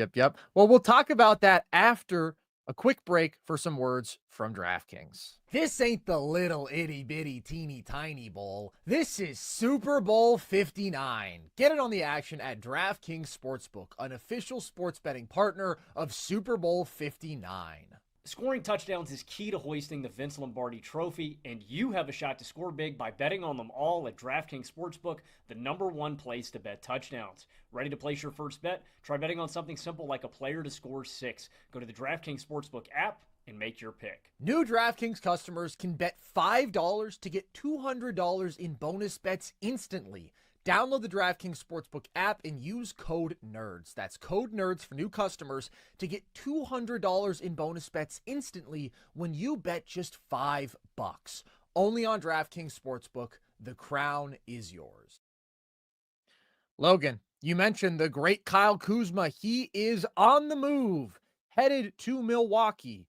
Well, we'll talk about that after a quick break for some words from DraftKings. This ain't the little itty bitty teeny tiny bowl. This is Super Bowl 59. Get it on the action at DraftKings Sportsbook, an official sports betting partner of Super Bowl 59. Scoring touchdowns is key to hoisting the Vince Lombardi Trophy, and you have a shot to score big by betting on them all at DraftKings Sportsbook, the #1 place to bet touchdowns. Ready to place your first bet? Try betting on something simple like a player to score 6. Go to the DraftKings Sportsbook app and make your pick. New DraftKings customers can bet $5 to get $200 in bonus bets instantly. Download the DraftKings Sportsbook app and use code NERDS. That's code NERDS for new customers to get $200 in bonus bets instantly when you bet just $5. Only on DraftKings Sportsbook. The crown is yours. Logan, you mentioned the great Kyle Kuzma. He is on the move, headed to Milwaukee.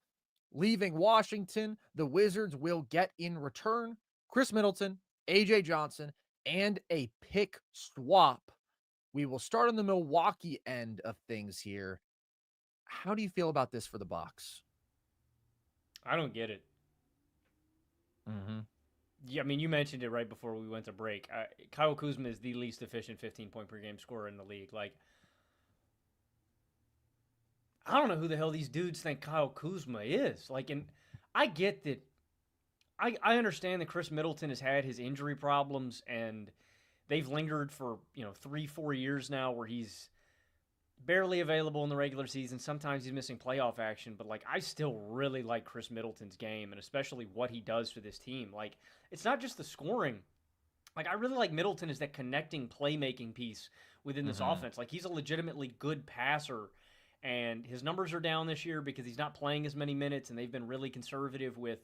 Leaving Washington, the Wizards will get in return Khris Middleton, AJ Johnson, and a pick swap. We will start on the Milwaukee end of things here. How do you feel about this for the Bucks? I don't get it. Yeah, I mean, you mentioned it right before we went to break. Kyle Kuzma is the least efficient 15-point per game scorer in the league. Like, I don't know who the hell these dudes think Kyle Kuzma is. Like, and I get that. I understand that Khris Middleton has had his injury problems, and they've lingered for 3-4 years now, where he's barely available in the regular season. Sometimes he's missing playoff action, but like I still really like Khris Middleton's game, and especially what he does for this team. Like, it's not just the scoring. Like, I really like Middleton as that connecting playmaking piece within this offense. Like, he's a legitimately good passer. And his numbers are down this year because he's not playing as many minutes, and they've been really conservative with,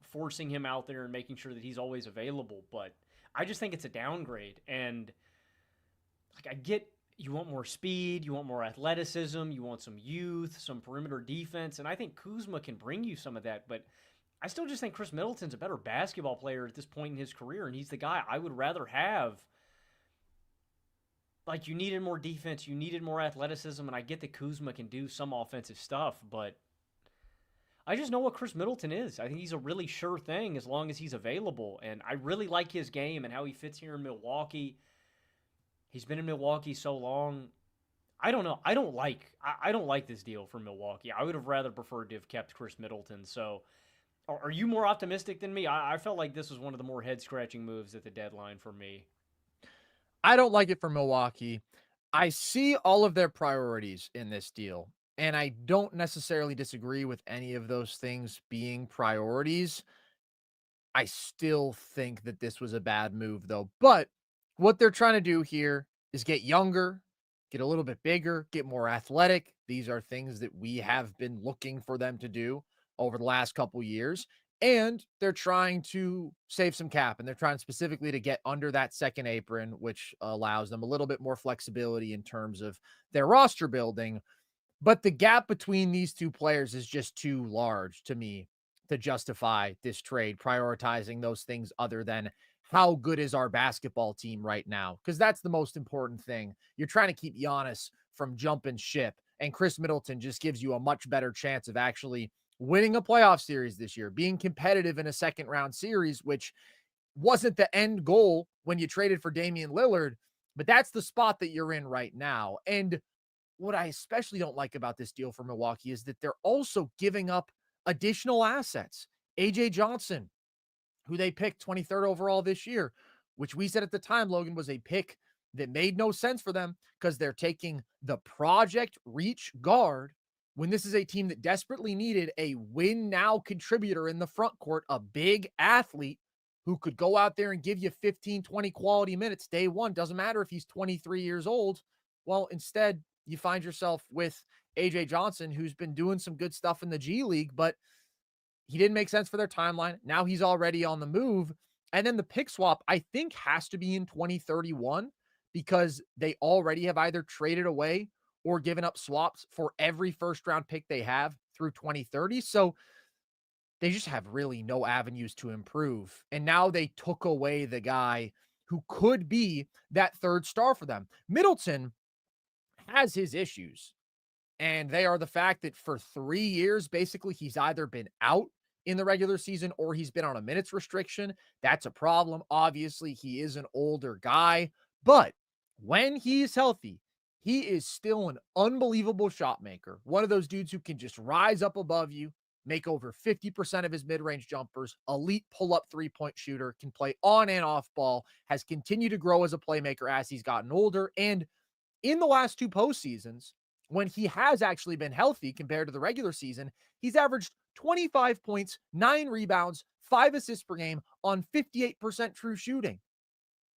forcing him out there and making sure that he's always available. But I just think it's a downgrade. And like, I get you want more speed, you want more athleticism, you want some youth, some perimeter defense, and I think Kuzma can bring you some of that. But I still just think Khris Middleton's a better basketball player at this point in his career, and he's the guy I would rather have. Like, you needed more defense, you needed more athleticism, and I get that Kuzma can do some offensive stuff, but I just know what Khris Middleton is. I think he's a really sure thing as long as he's available, and I really like his game and how he fits here in Milwaukee. He's been in Milwaukee so long. I don't know. I don't like this deal for Milwaukee. I would have rather preferred to have kept Khris Middleton. So, are you more optimistic than me? I felt like this was one of the more head-scratching moves at the deadline for me. I don't like it for Milwaukee. I see all of their priorities in this deal, and I don't necessarily disagree with any of those things being priorities. I still think that this was a bad move, though. But what they're trying to do here is get younger, get a little bit bigger, get more athletic. These are things that we have been looking for them to do over the last couple years. And they're trying to save some cap, and they're trying specifically to get under that second apron, which allows them a little bit more flexibility in terms of their roster building. But the gap between these two players is just too large to me to justify this trade, prioritizing those things other than how good is our basketball team right now? Because that's the most important thing. You're trying to keep Giannis from jumping ship, and Khris Middleton just gives you a much better chance of actually winning a playoff series this year, being competitive in a second round series, which wasn't the end goal when you traded for Damian Lillard, but that's the spot that you're in right now. And what I especially don't like about this deal for Milwaukee is that they're also giving up additional assets. AJ Johnson, who they picked 23rd overall this year, which we said at the time, Logan, was a pick that made no sense for them because they're taking the project reach guard when this is a team that desperately needed a win now contributor in the front court, a big athlete who could go out there and give you 15, 20 quality minutes day one. Doesn't matter if he's 23 years old. Well, instead, you find yourself with AJ Johnson, who's been doing some good stuff in the G League, but he didn't make sense for their timeline. Now he's already on the move. And then the pick swap, I think, has to be in 2031 because they already have either traded away or given up swaps for every first round pick they have through 2030. So they just have really no avenues to improve. And now they took away the guy who could be that third star for them. Middleton has his issues, and they are the fact that for 3 years, basically, he's either been out in the regular season or he's been on a minutes restriction. That's a problem. Obviously, he is an older guy, but when he's healthy, he is still an unbelievable shot maker. One of those dudes who can just rise up above you, make over 50% of his mid-range jumpers, elite pull-up three-point shooter, can play on and off ball, has continued to grow as a playmaker as he's gotten older. And in the last two postseasons, when he has actually been healthy compared to the regular season, he's averaged 25 points, 9 rebounds, 5 assists per game on 58% true shooting.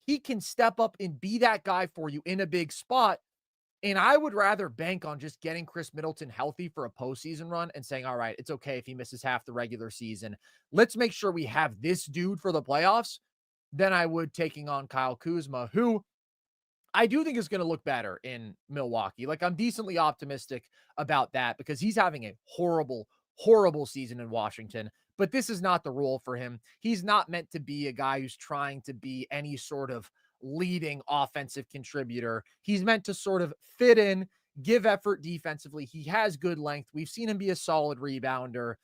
He can step up and be that guy for you in a big spot. And I would rather bank on just getting Khris Middleton healthy for a postseason run and saying, all right, it's okay if he misses half the regular season. Let's make sure we have this dude for the playoffs than I would taking on Kyle Kuzma, who I do think is going to look better in Milwaukee. Like, I'm decently optimistic about that because he's having a horrible, horrible season in Washington. But this is not the role for him. He's not meant to be a guy who's trying to be any sort of leading offensive contributor. He's meant to sort of fit in, give effort defensively. He has good length. We've seen him be a solid rebounder.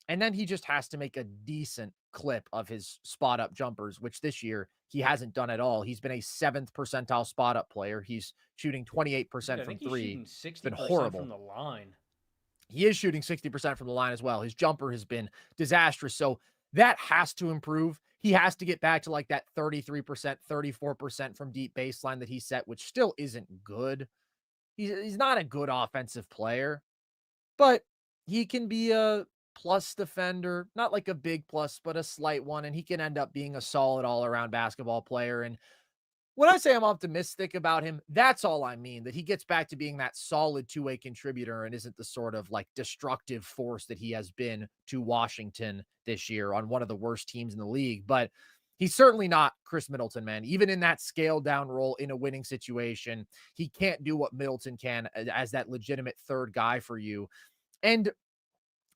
And then he just has to make a decent clip of his spot up jumpers, which this year he hasn't done at all. He's been a 7th percentile spot up player. He's shooting 28% from three. It's been horrible from the line. He is shooting 60% from the line as well. His jumper has been disastrous. So that has to improve. He has to get back to like that 33%, 34% from deep baseline that he set, which still isn't good. He's not a good offensive player, but he can be a plus defender, not like a big plus, but a slight one. And he can end up being a solid all around basketball player. And when I say I'm optimistic about him, that's all I mean, that he gets back to being that solid two-way contributor and isn't the sort of like destructive force that he has been to Washington this year on one of the worst teams in the league. But he's certainly not Khris Middleton, man. Even in that scaled down role in a winning situation, he can't do what Middleton can as that legitimate third guy for you. And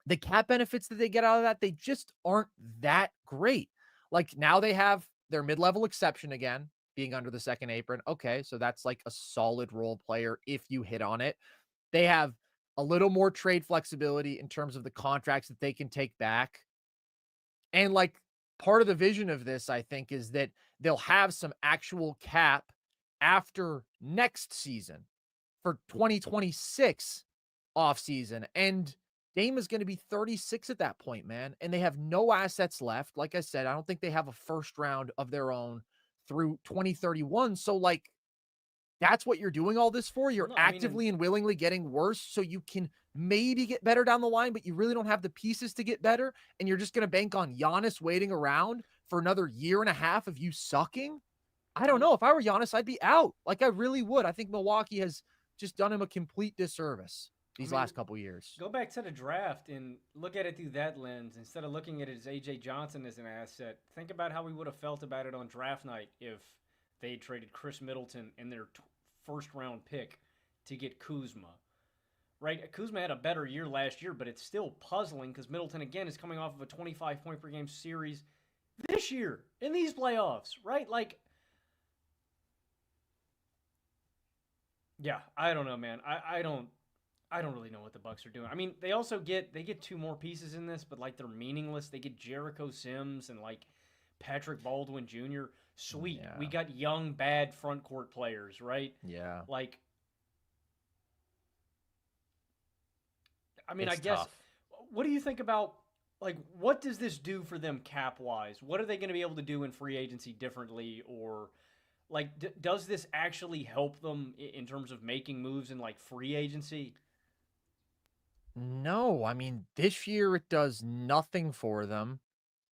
the cap benefits that they get out of that, they just aren't that great. Like, now they have their mid-level exception again, being under the second apron. Okay, so that's like a solid role player if you hit on it. They have a little more trade flexibility in terms of the contracts that they can take back. And like, part of the vision of this, I think, is that they'll have some actual cap after next season for 2026 offseason. And Dame is going to be 36 at that point, man. And they have no assets left. Like I said, I don't think they have a first round of their own through 2031. So like, that's what you're doing all this for. You're actively and willingly getting worse so you can maybe get better down the line, but you really don't have the pieces to get better. And you're just going to bank on Giannis waiting around for another year and a half of you sucking. I don't know. If I were Giannis, I'd be out. Like, I really would. I think Milwaukee has just done him a complete disservice these last couple years. Go back to the draft and look at it through that lens. Instead of looking at it as A.J. Johnson as an asset, think about how we would have felt about it on draft night if they traded Khris Middleton in their first-round pick to get Kuzma. Right? Kuzma had a better year last year, but it's still puzzling because Middleton, again, is coming off of a 25-point-per-game series this year in these playoffs, right? Like, yeah, I don't know, man. I don't really know what the Bucks are doing. I mean, they also get 2 more pieces in this, but like, they're meaningless. They get Jericho Sims and like Patrick Baldwin Jr. Sweet. Yeah. We got young, bad front court players, right? Yeah. Like, I mean, it's I guess, tough. What do you think about, like, what does this do for them cap-wise? What are they going to be able to do in free agency differently? Or, like, does this actually help them in terms of making moves in, like, free agency? No, I mean, this year it does nothing for them.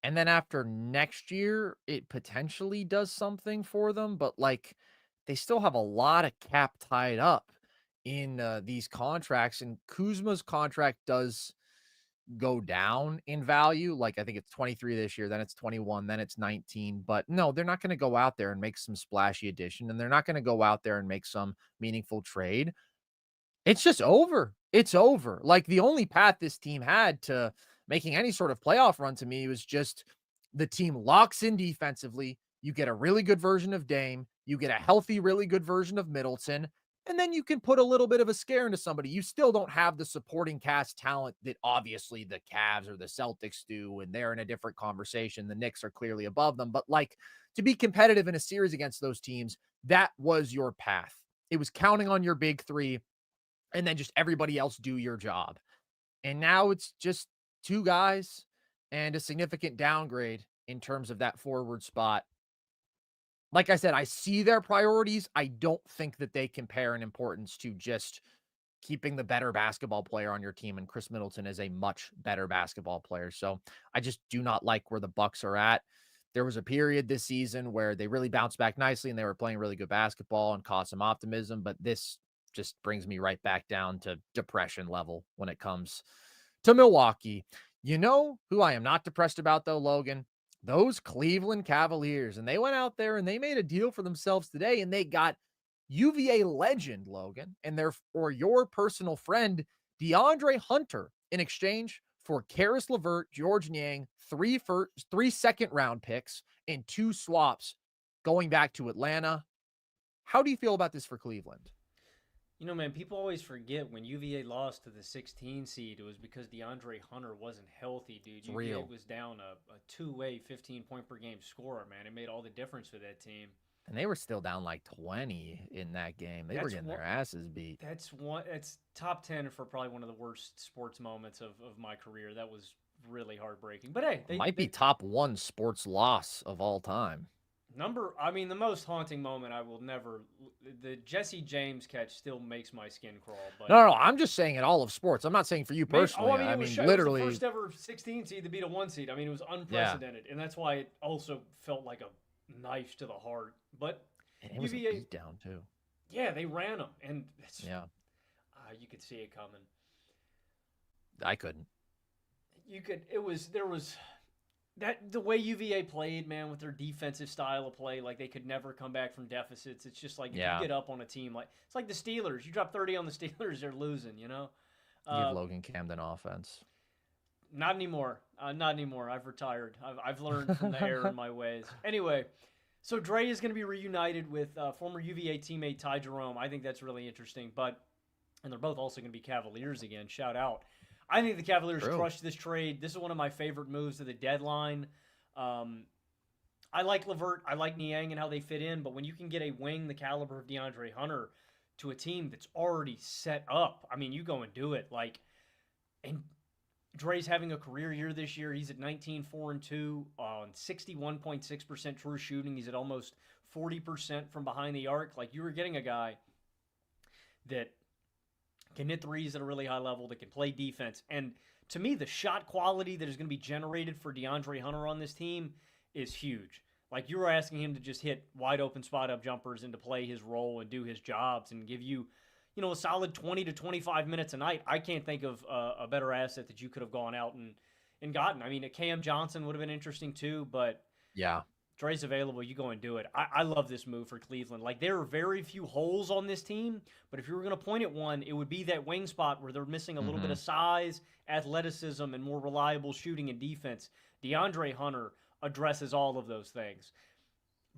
And then after next year, it potentially does something for them. But, like, they still have a lot of cap tied up in these contracts. And Kuzma's contract does go down in value. Like, I think it's 23 this year, then it's 21, then it's 19. But no, they're not going to go out there and make some splashy addition. And they're not going to go out there and make some meaningful trade. It's just over. It's over. Like, the only path this team had to making any sort of playoff run to me was just the team locks in defensively. You get a really good version of Dame. You get a healthy, really good version of Middleton. And then you can put a little bit of a scare into somebody. You still don't have the supporting cast talent that obviously the Cavs or the Celtics do, and they're in a different conversation. The Knicks are clearly above them. But like to be competitive in a series against those teams, that was your path. It was counting on your big three and then just everybody else do your job. And now it's just two guys and a significant downgrade in terms of that forward spot. Like I said, I see their priorities. I don't think that they compare in importance to just keeping the better basketball player on your team, and Khris Middleton is a much better basketball player. So I just do not like where the Bucks are at. There was a period this season where they really bounced back nicely and they were playing really good basketball and caused some optimism, but this just brings me right back down to depression level when it comes to Milwaukee. You know who I am not depressed about though, Logan? Those Cleveland Cavaliers. And they went out there and they made a deal for themselves today and they got UVA legend, Logan, and their or your personal friend, DeAndre Hunter, in exchange for Karis LeVert, George Niang, three second round picks, and two swaps going back to Atlanta. How do you feel about this for Cleveland? You know, man, people always forget when UVA lost to the 16 seed, it was because DeAndre Hunter wasn't healthy, dude. It's UVA real. was down a two-way 15-point per game scorer, man. It made all the difference for that team. And they were still down like 20 in that game. They were That's getting one. their asses beat. That's top 10 for probably one of the worst sports moments of my career. That was really heartbreaking. But hey, Might be they top one sports loss of all time. I mean, the most haunting moment I will never. The Jesse James catch still makes my skin crawl. But No, I'm just saying in all of sports. I'm not saying for you personally. I mean, I it was mean, it was the literally, first ever 16 seed to beat a one seed. I mean, it was yeah. unprecedented, and that's why it also felt like a knife to the heart. But And it was a UVA, beatdown too. yeah, they ran them, and Yeah, you could see it coming. I couldn't. You could. It was there was that the way UVA played, man, with their defensive style of play, like they could never come back from deficits. It's just like if you Yeah, get up on a team, like it's like the Steelers. You drop 30 on the Steelers, they're losing. You know. give Uh, Logan Camden offense. Not anymore. Not anymore. I've retired. I've learned from the error in my ways. Anyway, so Dre is going to be reunited with former UVA teammate Ty Jerome. I think that's really interesting. And they're both also going to be Cavaliers again. Shout out. I think the Cavaliers True. crushed this trade. This is one of my favorite moves of the deadline. Um, I like Levert. I like Niang and how they fit in. But when you can get a wing the caliber of DeAndre Hunter to a team that's already set up, I mean, you go and do it. And Dre's having a career year this year. He's at 19, 4 and 2 on 61.6% true shooting. He's at almost 40% from behind the arc. Like you were getting a guy that can hit threes at a really high level, that can play defense. And to me, the shot quality that is going to be generated for DeAndre Hunter on this team is huge. Like you were asking him to just hit wide open spot up jumpers and to play his role and do his jobs and give you, a solid 20 to 25 minutes a night. I can't think of a better asset that you could have gone out and gotten. I mean, a Cam Johnson would have been interesting too, but Yeah, Dre's available. You go and do it. I love this move for Cleveland. Like, there are very few holes on this team, but if you were going to point at one, it would be that wing spot where they're missing a little bit hmm of size, athleticism, and more reliable shooting and defense. DeAndre Hunter addresses all of those things.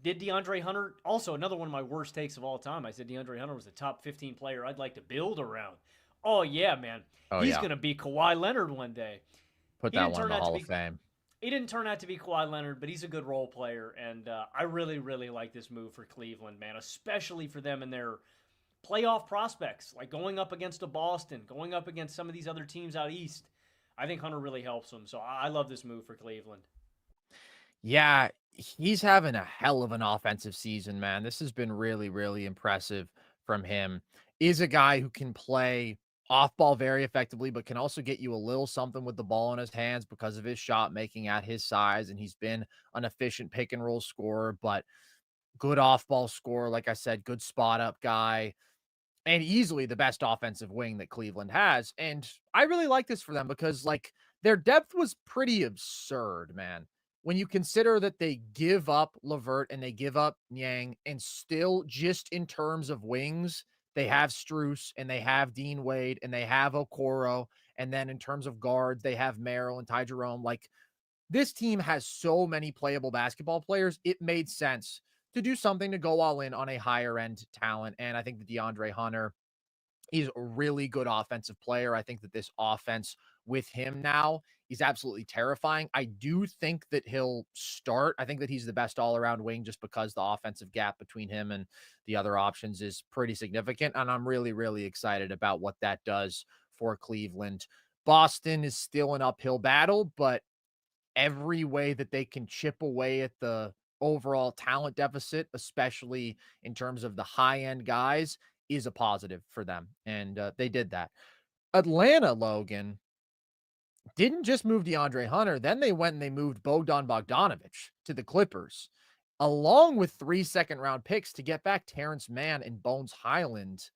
Did DeAndre Hunter, also another one of my worst takes of all time, I said DeAndre Hunter was the top 15 player I'd like to build around. Oh, yeah, man. Oh He's yeah, going to be Kawhi Leonard one day. put He that didn't one in turn the out to Hall of be Fame. he didn't turn out to be Kawhi Leonard, but he's a good role player, and I really, really like this move for Cleveland, man, especially for them and their playoff prospects, like going up against a Boston, going up against some of these other teams out east. I think Hunter really helps them, so I love this move for Cleveland. Yeah, he's having a hell of an offensive season, man. This has been really, really impressive from him. Is a guy who can play off ball very effectively, but can also get you a little something with the ball in his hands because of his shot making at his size. And he's been an efficient pick and roll scorer, but good off ball scorer. Like I said, good spot up guy and easily the best offensive wing that Cleveland has. And I really like this for them because like their depth was pretty absurd, man. When you consider that they give up Levert and they give up Yang, and still just in terms of wings, they have Struce and they have Dean Wade and they have Okoro. And then in terms of guards, they have Merrill and Ty Jerome. Like this team has so many playable basketball players. It made sense to do something to go all in on a higher end talent. And I think that DeAndre Hunter, he's a really good offensive player. I think that this offense with him now is absolutely terrifying. I do think that he'll start. I think that he's the best all around wing just because the offensive gap between him and the other options is pretty significant. And I'm really, really excited about what that does for Cleveland. Boston is still an uphill battle, but every way that they can chip away at the overall talent deficit, especially in terms of the high end guys, is a positive for them. And they did that. Atlanta, Logan, didn't just move DeAndre Hunter. Then they went and they moved Bogdan Bogdanovic to the Clippers, along with 3 second-round picks to get back Terrence Mann and Bones Highland.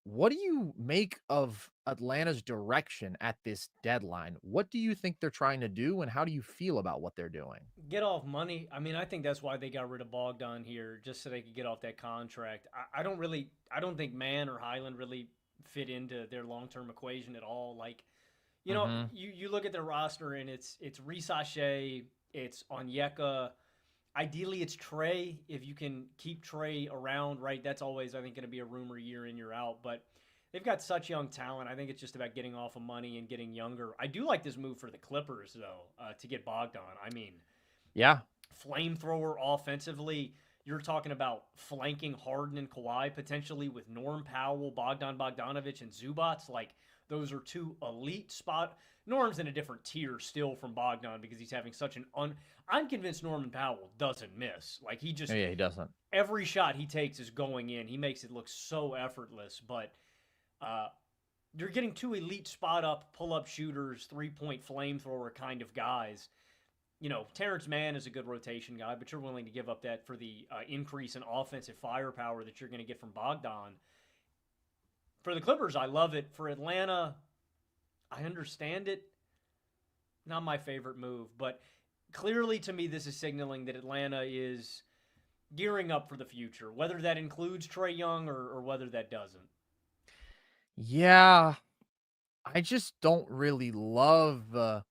What do you make of Atlanta's direction at this deadline? What do you think they're trying to do, and how do you feel about what they're doing? Get off money. I mean, I think that's why they got rid of Bogdan here, just so they could get off that contract. I don't think Mann or Highland really fit into their long term equation at all. Like, Mhm. you look at their roster and it's Risache, it's Onyeka. Ideally, it's Trey. If you can keep Trey around, right, that's always, I think, going to be a rumor year in, year out. But they've got such young talent. I think it's just about getting off of money and getting younger. I do like this move for the Clippers, though, to get Bogdan. I mean, Yeah. flamethrower offensively. You're talking about flanking Harden and Kawhi potentially with Norm Powell, Bogdan Bogdanovic, and Zubats. Like, those are two elite spot. Norm's in a different tier still from Bogdan because he's having such an I'm convinced Norman Powell doesn't miss. Like, he Oh, just yeah, he doesn't. every shot he takes is going in. He makes it look so effortless. But uh, you're getting two elite spot up, pull up shooters, 3-point flamethrower kind of guys. Terrence Mann is a good rotation guy, but you're willing to give up that for the increase in offensive firepower that you're going to get from Bogdan. For the Clippers, I love it. For Atlanta, I understand it. Not my favorite move, but clearly to me, this is signaling that Atlanta is gearing up for the future, whether that includes Trey Young or whether that doesn't. Yeah, I just don't really love the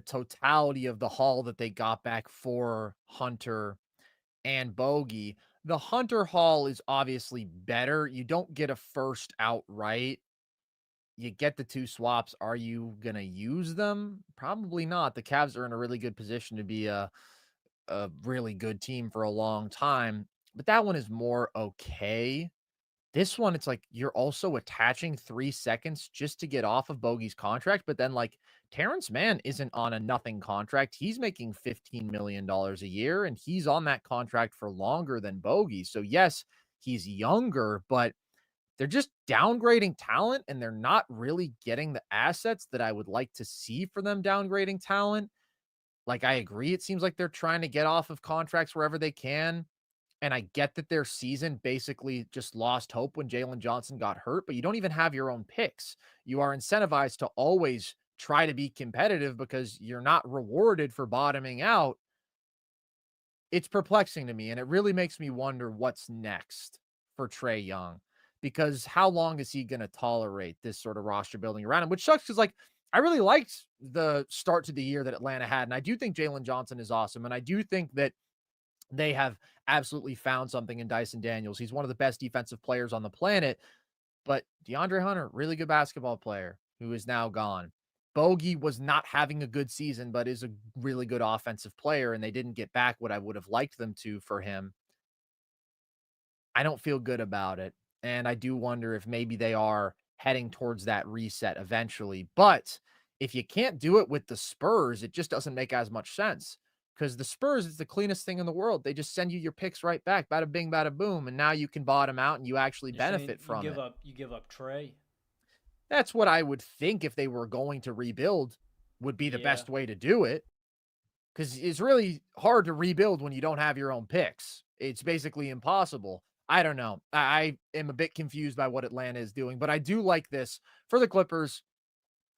totality of the haul that they got back for Hunter and Bogey. The Hunter haul is obviously better. You don't get a first outright. You get the 2 swaps. Are you gonna use them? Probably not. The Cavs are in a really good position to be a really good team for a long time, but that one is more okay. This one, it's like you're also attaching 3 seconds just to get off of Bogey's contract, but then, like, Terrence Mann isn't on a nothing contract. He's making $15 million a year, and he's on that contract for longer than Bogey. So, yes, he's younger, but they're just downgrading talent, and they're not really getting the assets that I would like to see for them downgrading talent. Like, I agree, it seems like they're trying to get off of contracts wherever they can. And I get that their season basically just lost hope when Jalen Johnson got hurt, but you don't even have your own picks. You are incentivized to always try to be competitive because you're not rewarded for bottoming out. It's perplexing to me, and it really makes me wonder what's next for Trey Young, because how long is he going to tolerate this sort of roster building around him? Which sucks because, like, I really liked the start to the year that Atlanta had, and I do think Jalen Johnson is awesome, and I do think that they have absolutely found something in Dyson Daniels. He's one of the best defensive players on the planet, but DeAndre Hunter, really good basketball player who is now gone. Bogey was not having a good season, but is a really good offensive player, and they didn't get back what I would have liked them to for him. I don't feel good about it. And I do wonder if maybe they are heading towards that reset eventually. But if you can't do it with the Spurs, it just doesn't make as much sense because the Spurs is the cleanest thing in the world. They just send you your picks right back, bada bing, bada boom. And now you can bottom out and you actually You're saying benefit from it. you give up Trey? That's what I would think if they were going to rebuild would be the Yeah. best way to do it. Because it's really hard to rebuild when you don't have your own picks. It's basically impossible. I don't know. I am a bit confused by what Atlanta is doing, but I do like this for the Clippers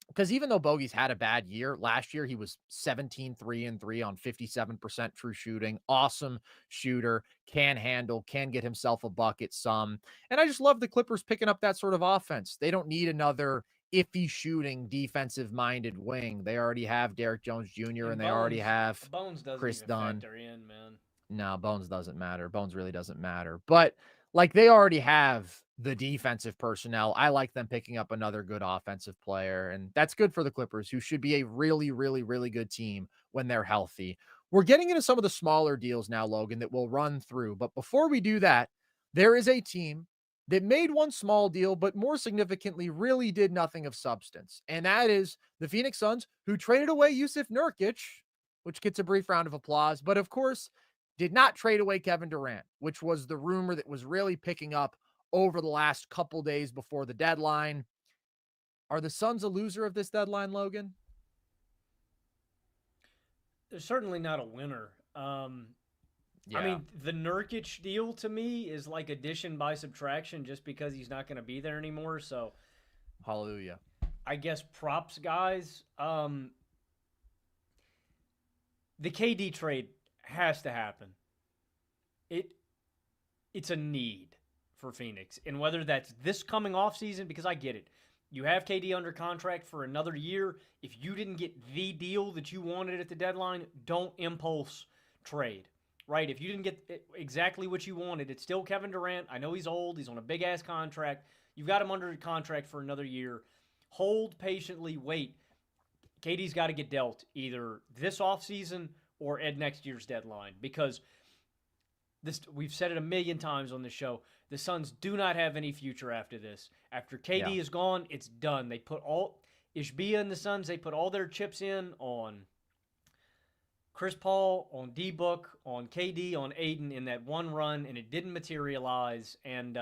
because even though Bogey's had a bad year, last year he was 17-3-3 on 57% true shooting. Awesome shooter, can handle, can get himself a bucket some. And I just love the Clippers picking up that sort of offense. They don't need another iffy shooting, defensive-minded wing. They already have Derrick Jones Jr., And and they already have Bones doesn't Chris even Dunn. factor in, man. No, Bones doesn't matter. Bones really doesn't matter. But, like, they already have the defensive personnel. I like them picking up another good offensive player, and that's good for the Clippers, who should be a really, really, really good team when they're healthy. We're getting into some of the smaller deals now, Logan, that we'll run through. But before we do that, there is a team that made one small deal, but more significantly, really did nothing of substance. And that is the Phoenix Suns, who traded away Yusuf Nurkic, which gets a brief round of applause. But of course, did not trade away Kevin Durant, which was the rumor that was really picking up over the last couple days before the deadline. Are the Suns a loser of this deadline, Logan? They're certainly not a winner. I Yeah. mean, the Nurkic deal to me is like addition by subtraction just because he's not going to be there anymore. So Hallelujah. I guess props, guys. The KD trade has to happen. It it's a need for Phoenix, and whether that's this coming off season, because I get it, you have KD under contract for another year. If you didn't get the deal that you wanted at the deadline, don't impulse trade. Right? If you didn't get exactly what you wanted, it's still Kevin Durant. I know he's old. He's on a big ass contract. You've got him under contract for another year. Hold patiently, wait. KD's got to get dealt either this offseason or at next year's deadline because this we've said it a million times on the show. The Suns do not have any future after this. After KD is gone, it's done. They put all Ishbia and the Suns, they put all their chips in on Chris Paul, on D-Book, on KD, on Aiden in that one run, and it didn't materialize. And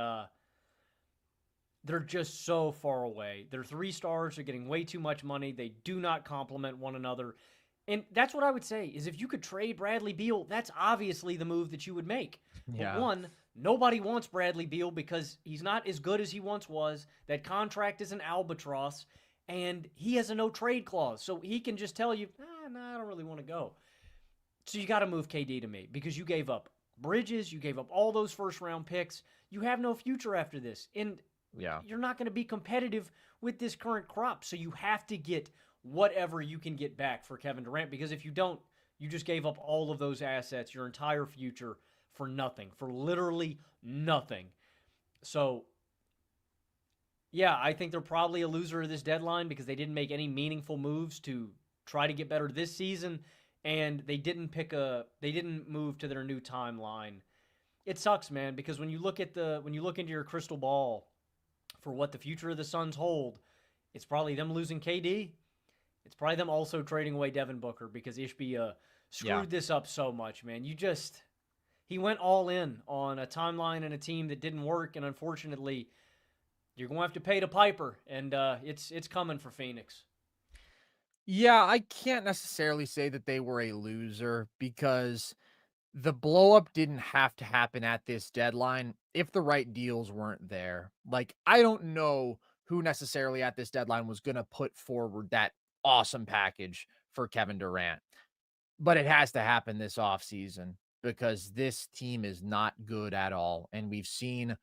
they're just so far away. Their 3 stars are getting way too much money. They do not complement one another. And that's what I would say is if you could trade Bradley Beal, that's obviously the move that you would make. But Yeah. one, nobody wants Bradley Beal because he's not as good as he once was. That contract is an albatross, and he has a no trade clause. So he can just tell you, I don't really want to go. So you got to move KD to me because you gave up Bridges, you gave up all those first round picks. You have no future after this. And you're not going to be competitive with this current crop. So you have to get whatever you can get back for Kevin Durant because if you don't, you just gave up all of those assets, your entire future for nothing, for literally nothing. So, yeah, I think they're probably a loser of this deadline because they didn't make any meaningful moves to try to get better this season and they didn't move to their new timeline. It sucks, man, because when you look into your crystal ball for what the future of the Suns hold, it's probably them losing KD. It's probably them also trading away Devin Booker because Ishbia screwed this up so much, man. He went all in on a timeline and a team that didn't work, and unfortunately, you're going to have to pay the piper, and it's coming for Phoenix. Yeah, I can't necessarily say that they were a loser because the blow up didn't have to happen at this deadline if the right deals weren't there. Like, I don't know who necessarily at this deadline was going to put forward that awesome package for Kevin Durant, but it has to happen this offseason because this team is not good at all. And we've seen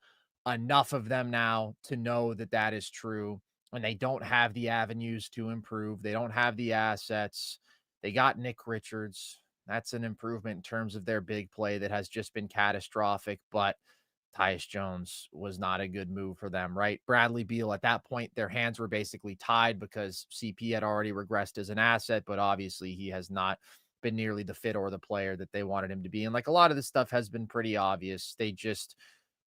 enough of them now to know that that is true. And they don't have the avenues to improve. They don't have the assets. They got Nick Richards. That's an improvement in terms of their big play that has just been catastrophic. But Tyus Jones was not a good move for them, right? Bradley Beal, at that point, their hands were basically tied because CP had already regressed as an asset, but obviously he has not been nearly the fit or the player that they wanted him to be. And like a lot of this stuff has been pretty obvious. They just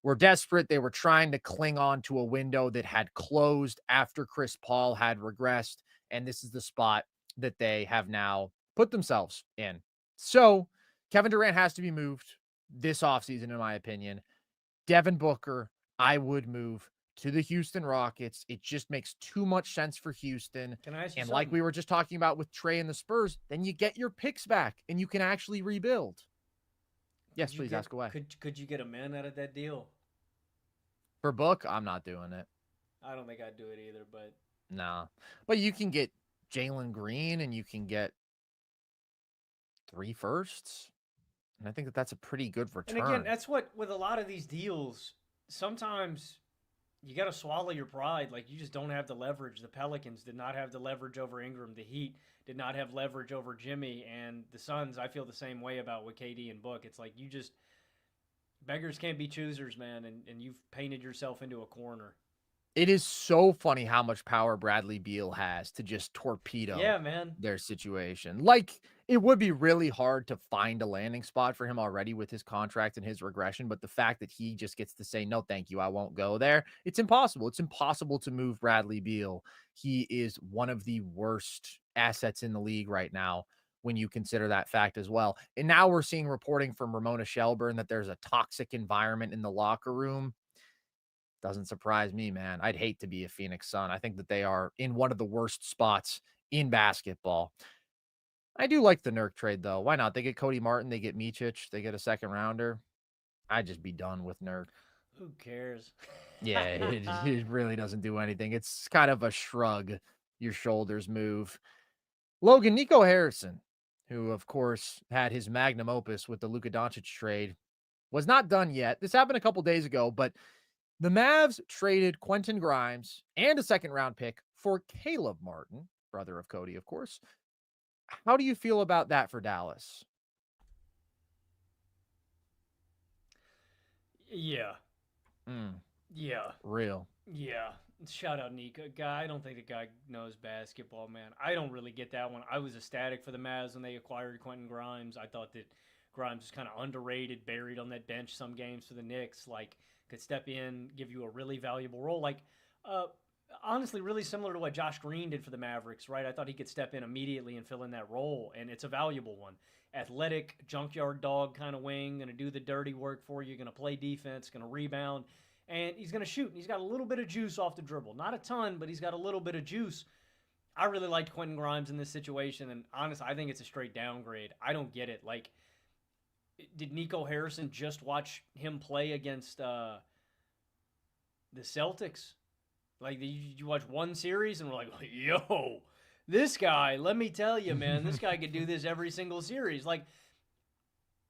were desperate. They were trying to cling on to a window that had closed after Chris Paul had regressed. And this is the spot that they have now put themselves in. So Kevin Durant has to be moved this offseason, in my opinion. Devin Booker, I would move to the Houston Rockets. It just makes too much sense for Houston. Can I ask you And something? like we were just talking about with Trey and the Spurs, then you get your picks back and you can actually rebuild. Yes, please ask away. Could you get a man out of that deal? For Book, I'm not doing it. I don't think I'd do it either, but Nah. But you can get Jalen Green and you can get 3 firsts. And I think that that's a pretty good return. and again, that's what with a lot of these deals, sometimes you got to swallow your pride. Like, you just don't have the leverage. The Pelicans did not have the leverage over Ingram. The Heat did not have leverage over Jimmy. And the Suns, I feel the same way about with KD and Book. It's like you just, beggars can't be choosers, man. And you've painted yourself into a corner. It is so funny how much power Bradley Beal has to just torpedo Yeah, man. their situation. Like, it would be really hard to find a landing spot for him already with his contract and his regression, but the fact that he just gets to say, "No, thank you, I won't go there," it's impossible. It's impossible to move Bradley Beal. He is one of the worst assets in the league right now when you consider that fact as well. And now we're seeing reporting from Ramona Shelburne that there's a toxic environment in the locker room. Doesn't surprise me, man. I'd hate to be a Phoenix Sun. I think that they are in one of the worst spots in basketball. I do like the Nurk trade, though. Why not? They get Cody Martin, they get Micic, they get a second rounder. I'd just be done with Nurk. Who cares? Yeah, it really doesn't do anything. It's kind of a shrug your shoulders move. Logan, Nico Harrison, who, of course, had his magnum opus with the Luka Doncic trade, was not done yet. This happened a couple days ago, but the Mavs traded Quentin Grimes and a second round pick for Caleb Martin, brother of Cody, of course. How do you feel about that for Dallas? Yeah. Mm, Yeah. real. Yeah. Shout out Nico. Guy, I don't think the guy knows basketball, man. I don't really get that one. I was ecstatic for the Mavs when they acquired Quentin Grimes. I thought that Grimes was kind of underrated, buried on that bench some games for the Knicks. Like, could step in, give you a really valuable role. Like, uh, honestly, really similar to what Josh Green did for the Mavericks, right? I thought he could step in immediately and fill in that role, and it's a valuable one. Athletic, junkyard dog kind of wing, going to do the dirty work for you, going to play defense, going to rebound, and he's going to shoot. And he's got a little bit of juice off the dribble. Not a ton, but he's got a little bit of juice. I really liked Quentin Grimes in this situation, and honestly, I think it's a straight downgrade. I don't get it. Like, did Nico Harrison just watch him play against the Celtics? Like, you watch one series and we're like, yo, this guy, let me tell you, man, this guy could do this every single series. Like,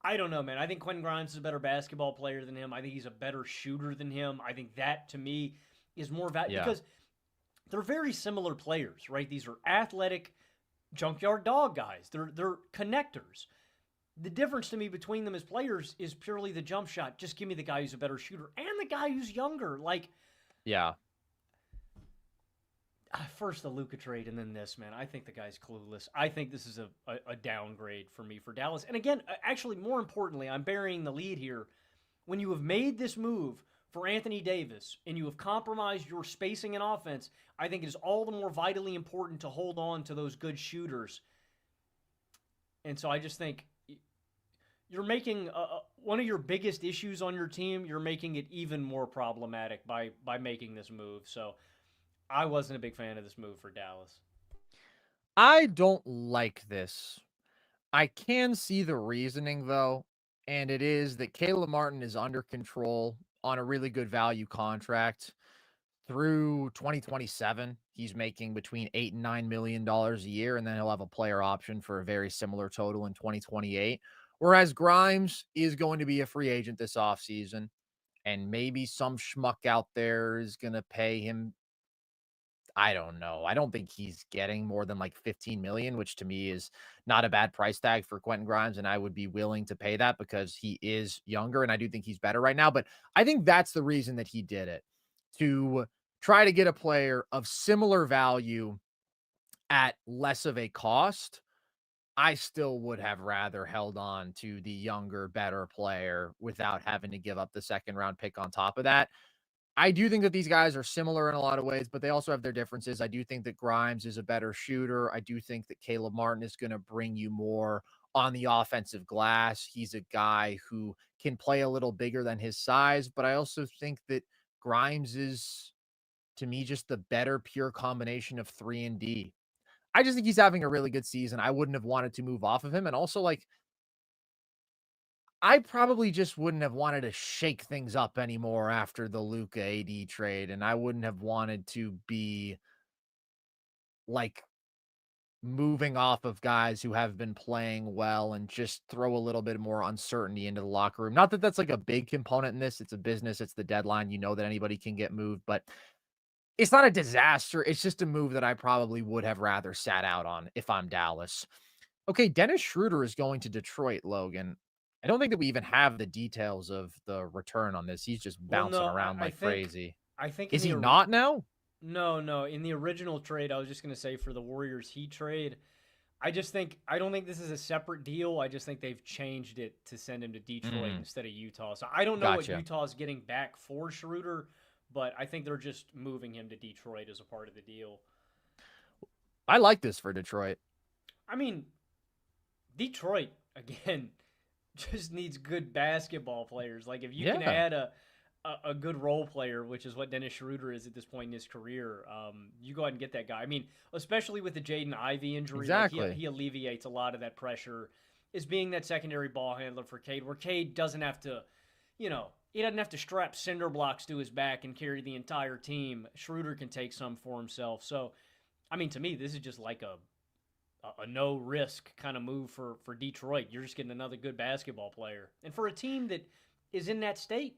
I don't know, man. I think Quentin Grimes is a better basketball player than him. I think he's a better shooter than him. I think that, to me, is more valuable Yeah. because they're very similar players, right? These are athletic junkyard dog guys. They're connectors. The difference to me between them as players is purely the jump shot. Just give me the guy who's a better shooter and the guy who's younger. Like, Yeah. first the Luka trade and then this, man. I think the guy's clueless. I think this is a downgrade for me for Dallas. And again, actually, more importantly, I'm burying the lead here. When you have made this move for Anthony Davis and you have compromised your spacing and offense, I think it is all the more vitally important to hold on to those good shooters. And so I just think you're making one of your biggest issues on your team, you're making it even more problematic by making this move. So I wasn't a big fan of this move for Dallas. I don't like this. I can see the reasoning, though, and it is that Caleb Martin is under control on a really good value contract through 2027. He's making between $8 and $9 million a year, and then he'll have a player option for a very similar total in 2028. Whereas Grimes is going to be a free agent this offseason, and maybe some schmuck out there is going to pay him. I don't know. I don't think he's getting more than like 15 million, which to me is not a bad price tag for Quentin Grimes. And I would be willing to pay that because he is younger and I do think he's better right now. But I think that's the reason that he did it, to try to get a player of similar value at less of a cost. I still would have rather held on to the younger, better player without having to give up the second round pick on top of that. I do think that these guys are similar in a lot of ways, but they also have their differences. I do think that Grimes is a better shooter. I do think that Caleb Martin is going to bring you more on the offensive glass. He's a guy who can play a little bigger than his size, but I also think that Grimes is, to me, just the better pure combination of 3 and D. I just think he's having a really good season. I wouldn't have wanted to move off of him. And also, like, I probably just wouldn't have wanted to shake things up anymore after the Luka AD trade, and I wouldn't have wanted to be like moving off of guys who have been playing well and just throw a little bit more uncertainty into the locker room. Not that that's like a big component in this. It's a business. It's the deadline. You know that anybody can get moved, but it's not a disaster. It's just a move that I probably would have rather sat out on if I'm Dallas. Okay, Dennis Schroeder is going to Detroit, Logan. I don't think that we even have the details of the return on this. He's just Well, bouncing no, around I like think crazy. I think in Is the he not now? no, in the original trade, I was just gonna say for the Warriors Heat trade, I don't think this is a separate deal. I just think they've changed it to send him to Detroit Mm, instead of Utah. So I don't know what gotcha. Utah is getting back for Schroeder, but I think they're just moving him to Detroit as a part of the deal. I like this for Detroit. I mean, Detroit again just needs good basketball players. Like if you can Yeah, add a good role player, which is what Dennis Schroeder is at this point in his career, you go ahead and get that guy. I mean, especially with the Jaden Ivey injury, like exactly. he alleviates a lot of that pressure. Is being that secondary ball handler for Cade, where Cade doesn't have to, he doesn't have to strap cinder blocks to his back and carry the entire team. Schroeder can take some for himself. So, I mean, to me, this is just like a no risk kind of move for Detroit. You're just getting another good basketball player, and for a team that is in that state,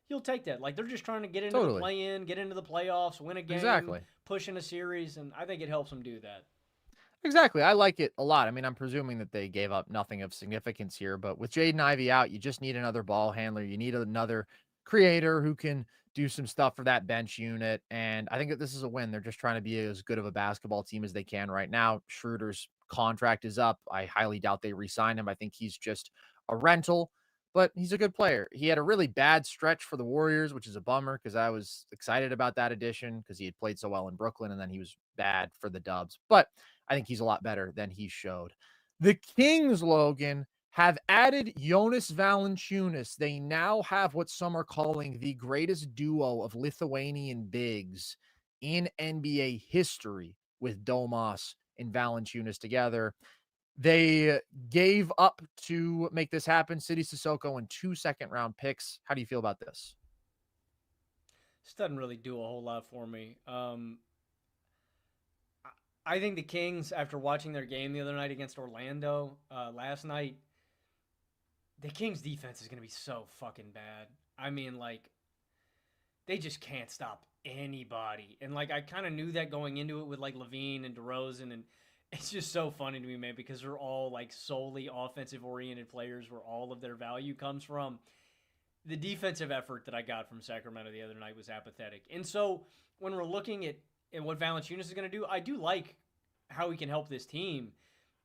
you'll take that. Like they're just trying to get into the Totally. play in, get into the playoffs, win a game, Exactly. push in a series, and I think it helps them do that. Exactly. I like it a lot. I mean, I'm presuming that they gave up nothing of significance here, but with Jaden Ivey out, you just need another ball handler. You need another creator who can do some stuff for that bench unit. And I think that this is a win. They're just trying to be as good of a basketball team as they can right now. Schroeder's contract is up. I highly doubt they re-sign him. I think he's just a rental, but he's a good player. He had a really bad stretch for the Warriors, which is a bummer because I was excited about that addition because he had played so well in Brooklyn and then he was bad for the Dubs. But I think he's a lot better than he showed. The Kings, Logan, have added Jonas Valanciunas. They now have what some are calling the greatest duo of Lithuanian bigs in NBA history with Domas and Valanciunas together. They gave up to make this happen City Sissoko and 2 second-round picks. How do you feel about this? This doesn't really do a whole lot for me. I think the Kings, after watching their game the other night against Orlando last night, the Kings defense is going to be so fucking bad. I mean, like, they just can't stop anybody. And, like, I kind of knew that going into it with, like, Levine and DeRozan. And it's just so funny to me, man, because they're all, like, solely offensive-oriented players where all of their value comes from. The defensive effort that I got from Sacramento the other night was apathetic. And so when we're looking at what Valanciunas is going to do, I do like how he can help this team.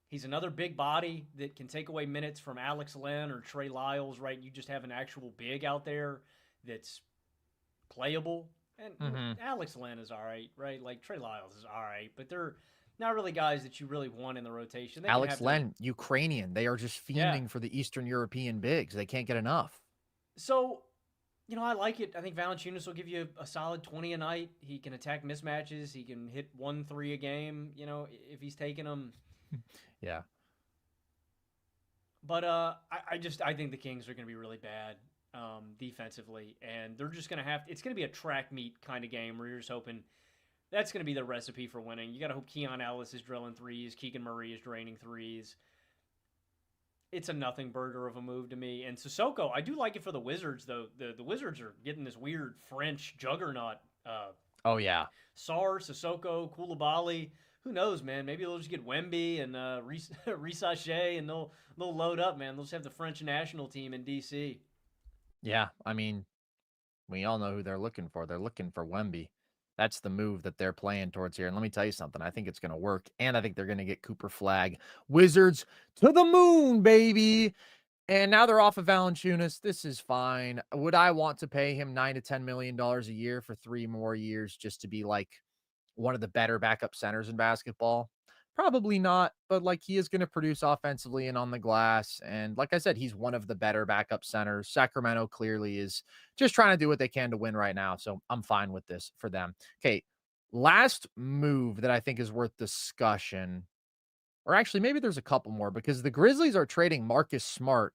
He's another big body that can take away minutes from Alex Len or Trey Lyles, right? You just have an actual big out there that's playable. And Mhm. Alex Len is all right, right? Like Trey Lyles is all right, but they're not really guys that you really want in the rotation. They can Alex have their, Len, Ukrainian. They are just yeah. fiending for the Eastern European bigs. They can't get enough. So I like it. I think Valanciunas will give you a solid 20 a night. He can attack mismatches. He can hit 1 3 a game, if he's taking them. Yeah. But I think the Kings are going to be really bad defensively, and they're just going to have. It's going to be a track meet kind of game where you're just hoping that's going to be the recipe for winning. You got to hope Keon Ellis is drilling threes, Keegan Murray is draining threes. It's a nothing burger of a move to me. And Sissoko, I do like it for the Wizards though. The Wizards are getting this weird French juggernaut. Oh, yeah. Sar, Sissoko, Koulibaly. Who knows, man? Maybe they'll just get Wemby and Risache, and they'll load up, man. They'll just have the French national team in DC. Yeah. I mean, we all know who they're looking for. They're looking for Wemby. That's the move that they're playing towards here. And let me tell you something. I think it's going to work. And I think they're going to get Cooper Flag. Wizards to the moon, baby. And now they're off of Valanciunas. This is fine. Would I want to pay him $9 to $10 million a year for 3 more years just to be like one of the better backup centers in basketball? Probably not, but like he is going to produce offensively and on the glass. And like I said, he's one of the better backup centers. Sacramento clearly is just trying to do what they can to win right now. So I'm fine with this for them. Okay. Last move that I think is worth discussion, or actually, maybe there's a couple more because the Grizzlies are trading Marcus Smart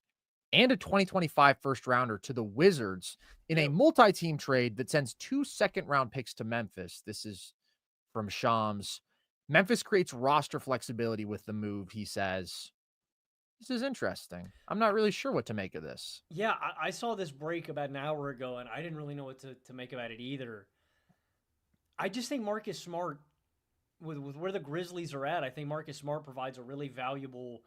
and a 2025 first rounder to the Wizards in a Yep. multi-team trade that sends 2 second round picks to Memphis. This is from Shams. Memphis creates roster flexibility with the move, he says. This is interesting. I'm not really sure what to make of this. Yeah, I saw this break about an hour ago, and I didn't really know what to make about it either. I just think Marcus Smart, with where the Grizzlies are at, I think Marcus Smart provides a really valuable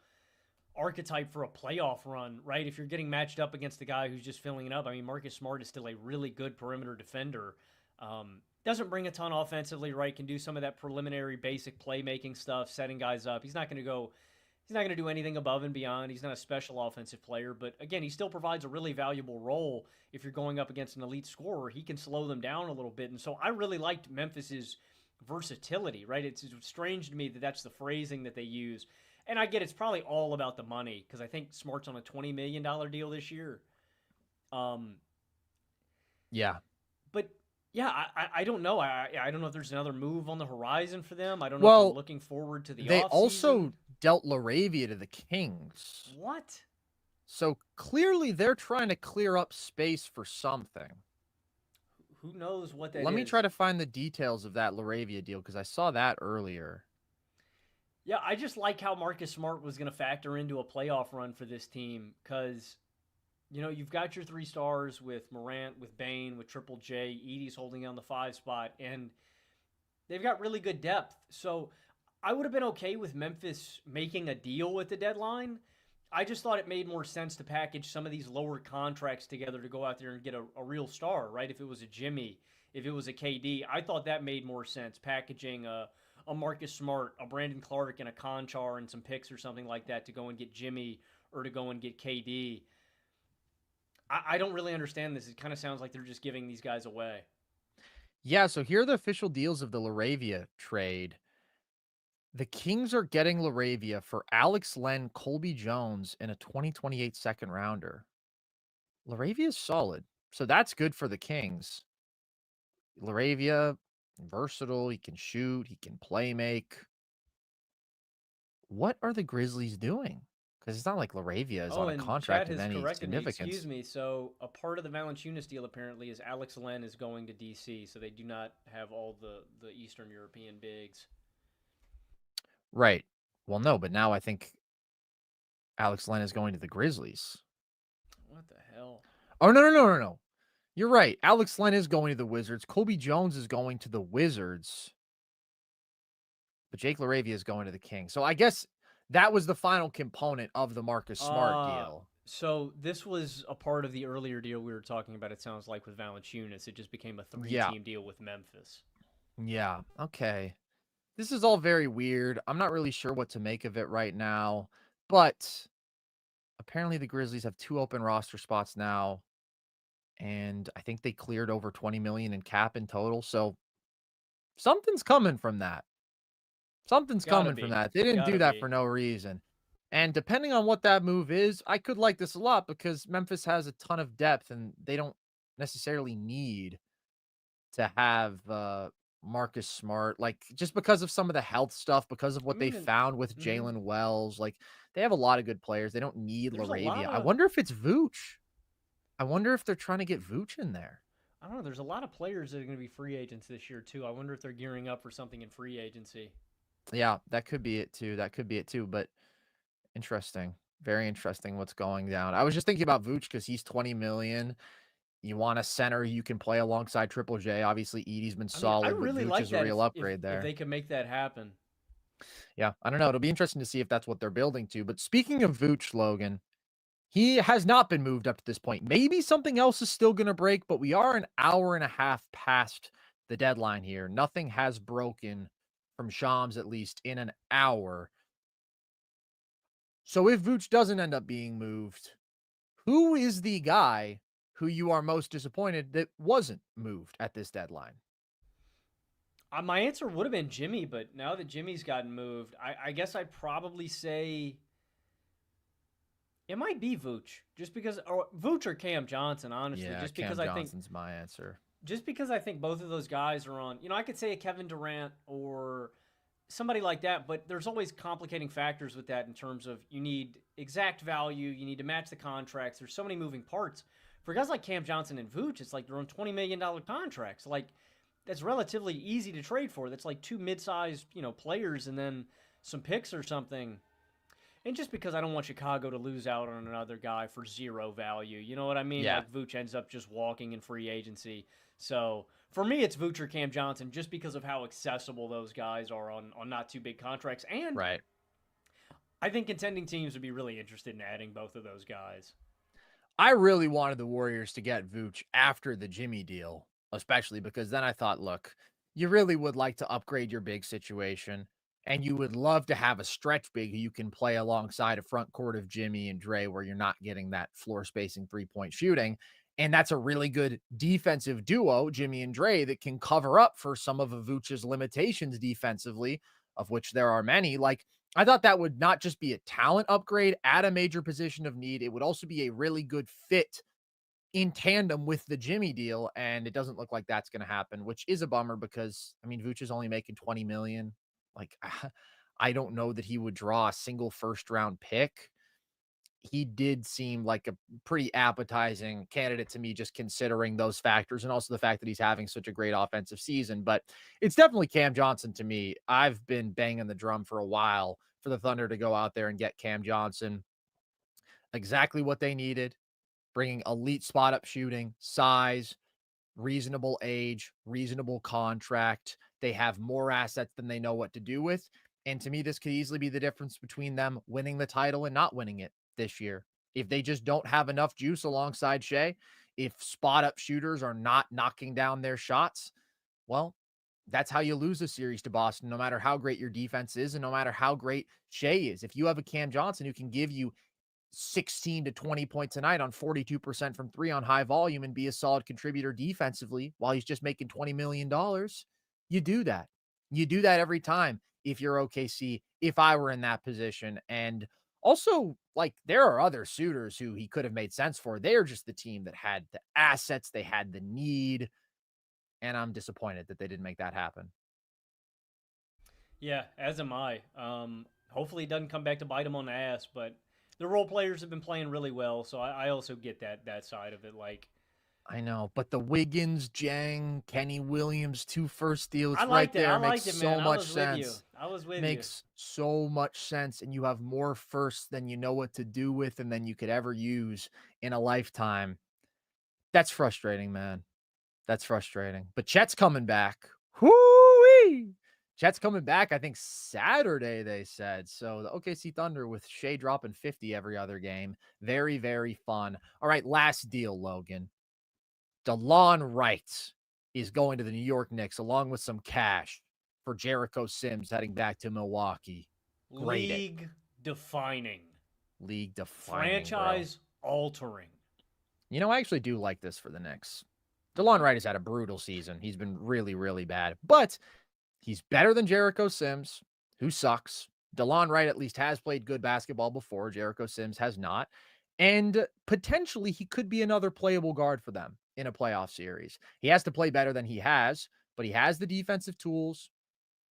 archetype for a playoff run, right? If you're getting matched up against the guy who's just filling it up, I mean, Marcus Smart is still a really good perimeter defender. Doesn't bring a ton offensively, right? Can do some of that preliminary basic playmaking stuff, setting guys up. He's not going to do anything above and beyond. He's not a special offensive player, but again, he still provides a really valuable role if you're going up against an elite scorer. He can slow them down a little bit. And so I really liked Memphis's versatility, right? It's strange to me that that's the phrasing that they use. And I get it's probably all about the money because I think Smart's on a $20 million deal this year. Yeah. But yeah, I don't know. I don't know if there's another move on the horizon for them. I don't know if Well, they're looking forward to the they offseason. also dealt LaRavia to the Kings. What? So clearly they're trying to clear up space for something. Who knows what that is? Let me try to find the details of that LaRavia deal because I saw that earlier. Yeah, I just like how Marcus Smart was going to factor into a playoff run for this team because, you know, you've got your 3 stars with Morant, with Bane, with Triple J, Edie's holding on the 5 spot, and they've got really good depth. So I would have been okay with Memphis making a deal at the deadline. I just thought it made more sense to package some of these lower contracts together to go out there and get a real star, right? If it was a Jimmy, if it was a KD, I thought that made more sense, packaging a Marcus Smart, a Brandon Clark, and a Conchar and some picks or something like that to go and get Jimmy or to go and get KD. I don't really understand this. It kind of sounds like they're just giving these guys away. Yeah, so here are the official deals of the LaRavia trade. The Kings are getting LaRavia for Alex Len, Colby Jones, and a 2028 second rounder. LaRavia is solid, so that's good for the Kings. LaRavia, versatile, he can shoot, he can play make. What are the Grizzlies doing? Because it's not like LaRavia is on a And contract Chad of has any corrected me. significance. Excuse me. So a part of the Valanciunas deal apparently is Alex Len is going to DC, so they do not have all the Eastern European bigs. Right. Well, no, but now I think Alex Len is going to the Grizzlies. What the hell? Oh, no. You're right. Alex Len is going to the Wizards. Colby Jones is going to the Wizards. But Jake LaRavia is going to the Kings. So I guess that was the final component of the Marcus Smart deal. So this was a part of the earlier deal we were talking about, it sounds like, with Valanciunas. It just became a 3-team deal with Memphis. Yeah. Okay. This is all very weird. I'm not really sure what to make of it right now. But apparently the Grizzlies have 2 open roster spots now. And I think they cleared over 20 million in cap in total. So something's coming from that. Something's coming from that. They didn't do that for no reason. And depending on what that move is, I could like this a lot because Memphis has a ton of depth and they don't necessarily need to have Marcus Smart, like just because of some of the health stuff, because of what they found with Jalen Wells. Like they have a lot of good players. They don't need LaRavia. I wonder if it's Vooch. I wonder if they're trying to get Vooch in there. I don't know. There's a lot of players that are going to be free agents this year, too. I wonder if they're gearing up for something in free agency. Yeah, that could be it, too. But interesting. Very interesting what's going down. I was just thinking about Vooch because he's 20 million. You want a center you can play alongside Triple J. Obviously, Edie's been solid. I really but Vooch like is that a real upgrade there. If they can make that happen. Yeah, I don't know. It'll be interesting to see if that's what they're building to. But speaking of Vooch, Logan, he has not been moved up to this point. Maybe something else is still going to break, but we are an hour and a half past the deadline here. Nothing has broken from Shams, at least in an hour. So if Vooch doesn't end up being moved, who is the guy who you are most disappointed that wasn't moved at this deadline? My answer would have been Jimmy, but now that Jimmy's gotten moved, I guess I'd probably say it might be Vooch, just because, or Vooch or Cam Johnson, honestly, Yeah, just because Cam I think Johnson's my answer. Just because I think both of those guys are on, I could say a Kevin Durant or somebody like that, but there's always complicating factors with that in terms of you need exact value, you need to match the contracts. There's so many moving parts. For guys like Cam Johnson and Vooch, it's like they're on $20 million contracts. Like, that's relatively easy to trade for. That's like two mid-sized, players and then some picks or something. And just because I don't want Chicago to lose out on another guy for zero value, you know what I mean? Yeah. Like Vooch ends up just walking in free agency. So for me, it's Vooch or Cam Johnson just because of how accessible those guys are on not too big contracts. And Right. I think contending teams would be really interested in adding both of those guys. I really wanted the Warriors to get Vooch after the Jimmy deal, especially because then I thought, look, you really would like to upgrade your big situation, and you would love to have a stretch big who you can play alongside a front court of Jimmy and Dre where you're not getting that floor spacing 3-point shooting. And that's a really good defensive duo, Jimmy and Dre, that can cover up for some of Vooch's limitations defensively, of which there are many. Like, I thought that would not just be a talent upgrade at a major position of need, it would also be a really good fit in tandem with the Jimmy deal, and it doesn't look like that's going to happen, which is a bummer because I mean Vooch is only making 20 million. Like I don't know that he would draw a single first round pick. He did seem like a pretty appetizing candidate to me, just considering those factors and also the fact that he's having such a great offensive season. But it's definitely Cam Johnson to me. I've been banging the drum for a while for the Thunder to go out there and get Cam Johnson. Exactly what they needed, bringing elite spot up shooting, size, reasonable age, reasonable contract. They have more assets than they know what to do with. And to me, this could easily be the difference between them winning the title and not winning it this year. If they just don't have enough juice alongside Shea, if spot up shooters are not knocking down their shots, well, that's how you lose a series to Boston, no matter how great your defense is and no matter how great Shea is. If you have a Cam Johnson who can give you 16 to 20 points a night on 42% from three on high volume and be a solid contributor defensively while he's just making $20 million, you do that. You do that every time if you're OKC, if I were in that position. And also, like, there are other suitors who he could have made sense for. They are just the team that had the assets, they had the need. And I'm disappointed that they didn't make that happen. Yeah, as am I. Hopefully it doesn't come back to bite him on the ass, but the role players have been playing really well, so I also get that side of it. Like, I know, but the Wiggins, Jang, Kenny Williams, 2 first deals I right liked it. I there makes liked it, man. so I much was with you. sense. I was with you. Makes so much sense, and you have more firsts than you know what to do with and than you could ever use in a lifetime. That's frustrating, man. That's frustrating. But Chet's coming back. Whoo-wee! Chet's coming back, I think Saturday, they said. So the OKC Thunder with Shea dropping 50 every other game. Very, very fun. All right, last deal, Logan. DeLon Wright is going to the New York Knicks along with some cash for Jericho Sims heading back to Milwaukee. Grade it. League defining. League defining, bro. Franchise altering. You know, I actually do like this for the Knicks. DeLon Wright has had a brutal season. He's been really, really bad. But he's better than Jericho Sims, who sucks. DeLon Wright at least has played good basketball before. Jericho Sims has not. And potentially he could be another playable guard for them in a playoff series. He has to play better than he has, but he has the defensive tools.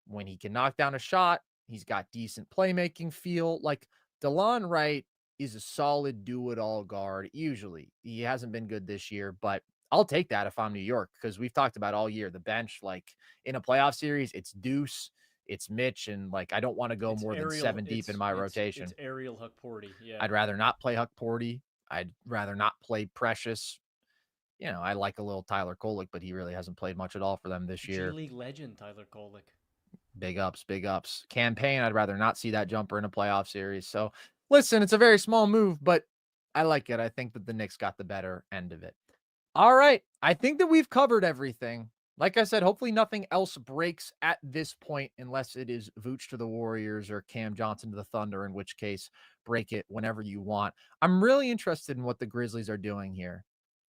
When he can knock down a shot, he's got decent playmaking feel. Like, DeLon Wright is a solid do-it-all guard. Usually, he hasn't been good this year, but I'll take that if I'm New York because we've talked about all year the bench. Like, in a playoff series, it's Deuce, it's Mitch, and like I don't want to go It's more than Ariel. 7 deep in my rotation. It's Ariel Hukporty. Yeah. I'd rather not play Huck Porty. I'd rather not play Precious. You know, I like a little Tyler Kolek, but he really hasn't played much at all for them this G year. League legend Tyler Kolek. Big ups, big ups. Campaign, I'd rather not see that jumper in a playoff series. So listen, it's a very small move, but I like it. I think that the Knicks got the better end of it. All right. I think that we've covered everything. Like I said, hopefully nothing else breaks at this point unless it is Vooch to the Warriors or Cam Johnson to the Thunder, in which case break it whenever you want. I'm really interested in what the Grizzlies are doing here.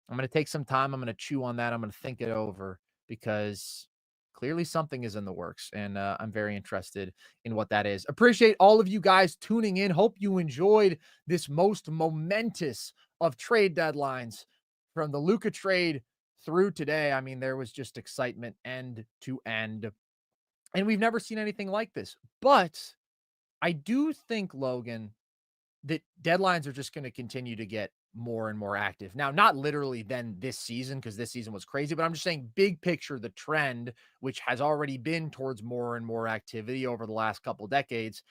I'm going to take some time. I'm going to chew on that. I'm going to think it over because clearly something is in the works, and I'm very interested in what that is. Appreciate all of you guys tuning in. Hope you enjoyed this most momentous of trade deadlines from the Luka trade through today. I mean, there was just excitement end to end, and we've never seen anything like this. But I do think, Logan, that deadlines are just going to continue to get more and more active. Now, not literally then this season, because this season was crazy, but I'm just saying big picture, the trend, which has already been towards more and more activity over the last couple decades,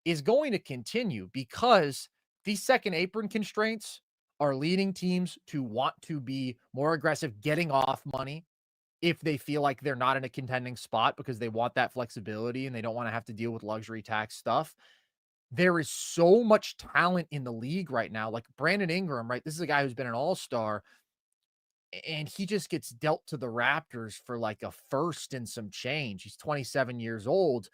is going to continue because these second apron constraints are leading teams to want to be more aggressive, getting off money if they feel like they're not in a contending spot because they want that flexibility and they don't want to have to deal with luxury tax stuff. There is so much talent in the league right now. Like Brandon Ingram, right? This is a guy who's been an all-star and he just gets dealt to the Raptors for like a first and some change. He's 27 years old.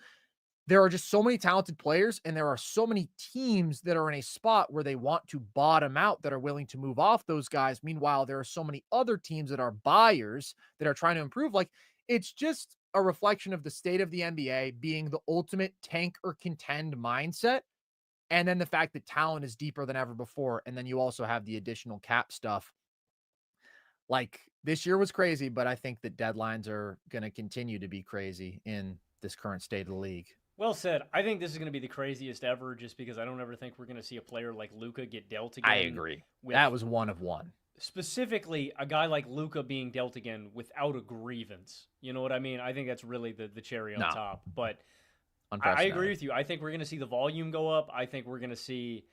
There are just so many talented players, and there are so many teams that are in a spot where they want to bottom out that are willing to move off those guys. Meanwhile, there are so many other teams that are buyers that are trying to improve. Like, it's just a reflection of the state of the NBA being the ultimate tank or contend mindset. And then the fact that talent is deeper than ever before. And then you also have the additional cap stuff. Like, this year was crazy, but I think that deadlines are going to continue to be crazy in this current state of the league. Well said. I think this is going to be the craziest ever just because I don't ever think we're going to see a player like Luka get dealt again. I agree. That was one of one. Specifically, a guy like Luka being dealt again without a grievance. You know what I mean? I think that's really the cherry on top. But I agree with you. I think we're going to see the volume go up. I think we're going to see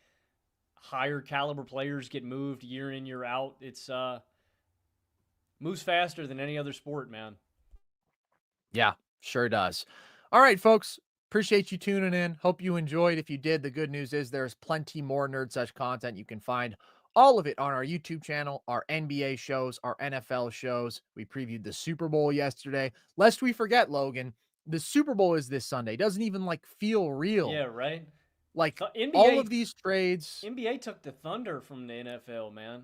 higher caliber players get moved year in, year out. It's moves faster than any other sport, man. Yeah, sure does. All right, folks. Appreciate you tuning in. Hope you enjoyed. If you did, the good news is there's plenty more Nerd Sesh content. You can find all of it on our YouTube channel, our NBA shows, our NFL shows. We previewed the Super Bowl yesterday. Lest we forget, Logan, the Super Bowl is this Sunday. Doesn't even like feel real. Yeah, right? Like all of these trades. NBA took the thunder from the NFL, man.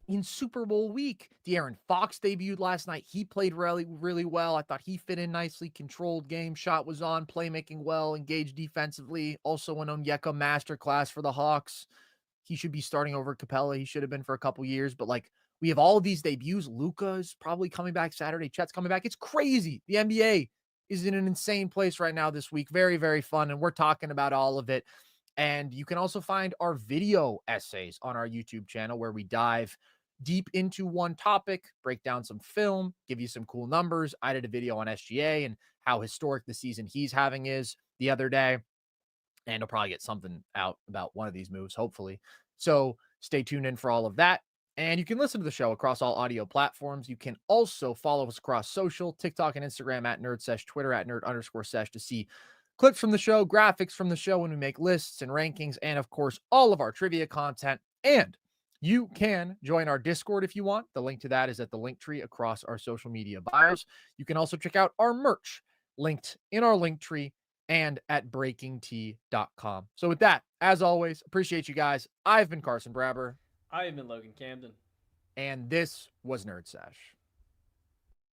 In Super Bowl week, De'Aaron Fox debuted last night. He played really, really well. I thought he fit in nicely. Controlled game, shot was on, playmaking well, engaged defensively. Also an Onyeka masterclass for the Hawks. He should be starting over Capella. He should have been for a couple years, but like we have all of these debuts. Luka is probably coming back Saturday. Chet's coming back. It's crazy. The NBA is in an insane place right now this week. Very, very fun. And we're talking about all of it. And you can also find our video essays on our YouTube channel where we dive deep into one topic, break down some film, give you some cool numbers. I did a video on SGA and how historic the season he's having is the other day. And I'll probably get something out about one of these moves, hopefully. So stay tuned in for all of that. And you can listen to the show across all audio platforms. You can also follow us across social, TikTok and Instagram at NerdSesh, Twitter at nerd_sesh to see clips from the show, graphics from the show when we make lists and rankings, and of course, all of our trivia content. And you can join our Discord if you want. The link to that is at the link tree across our social media bios. You can also check out our merch linked in our link tree and at breakingt.com. So with that, as always, appreciate you guys. I've been Carson Brabber. I have been Logan Camden. And this was Nerd Sesh.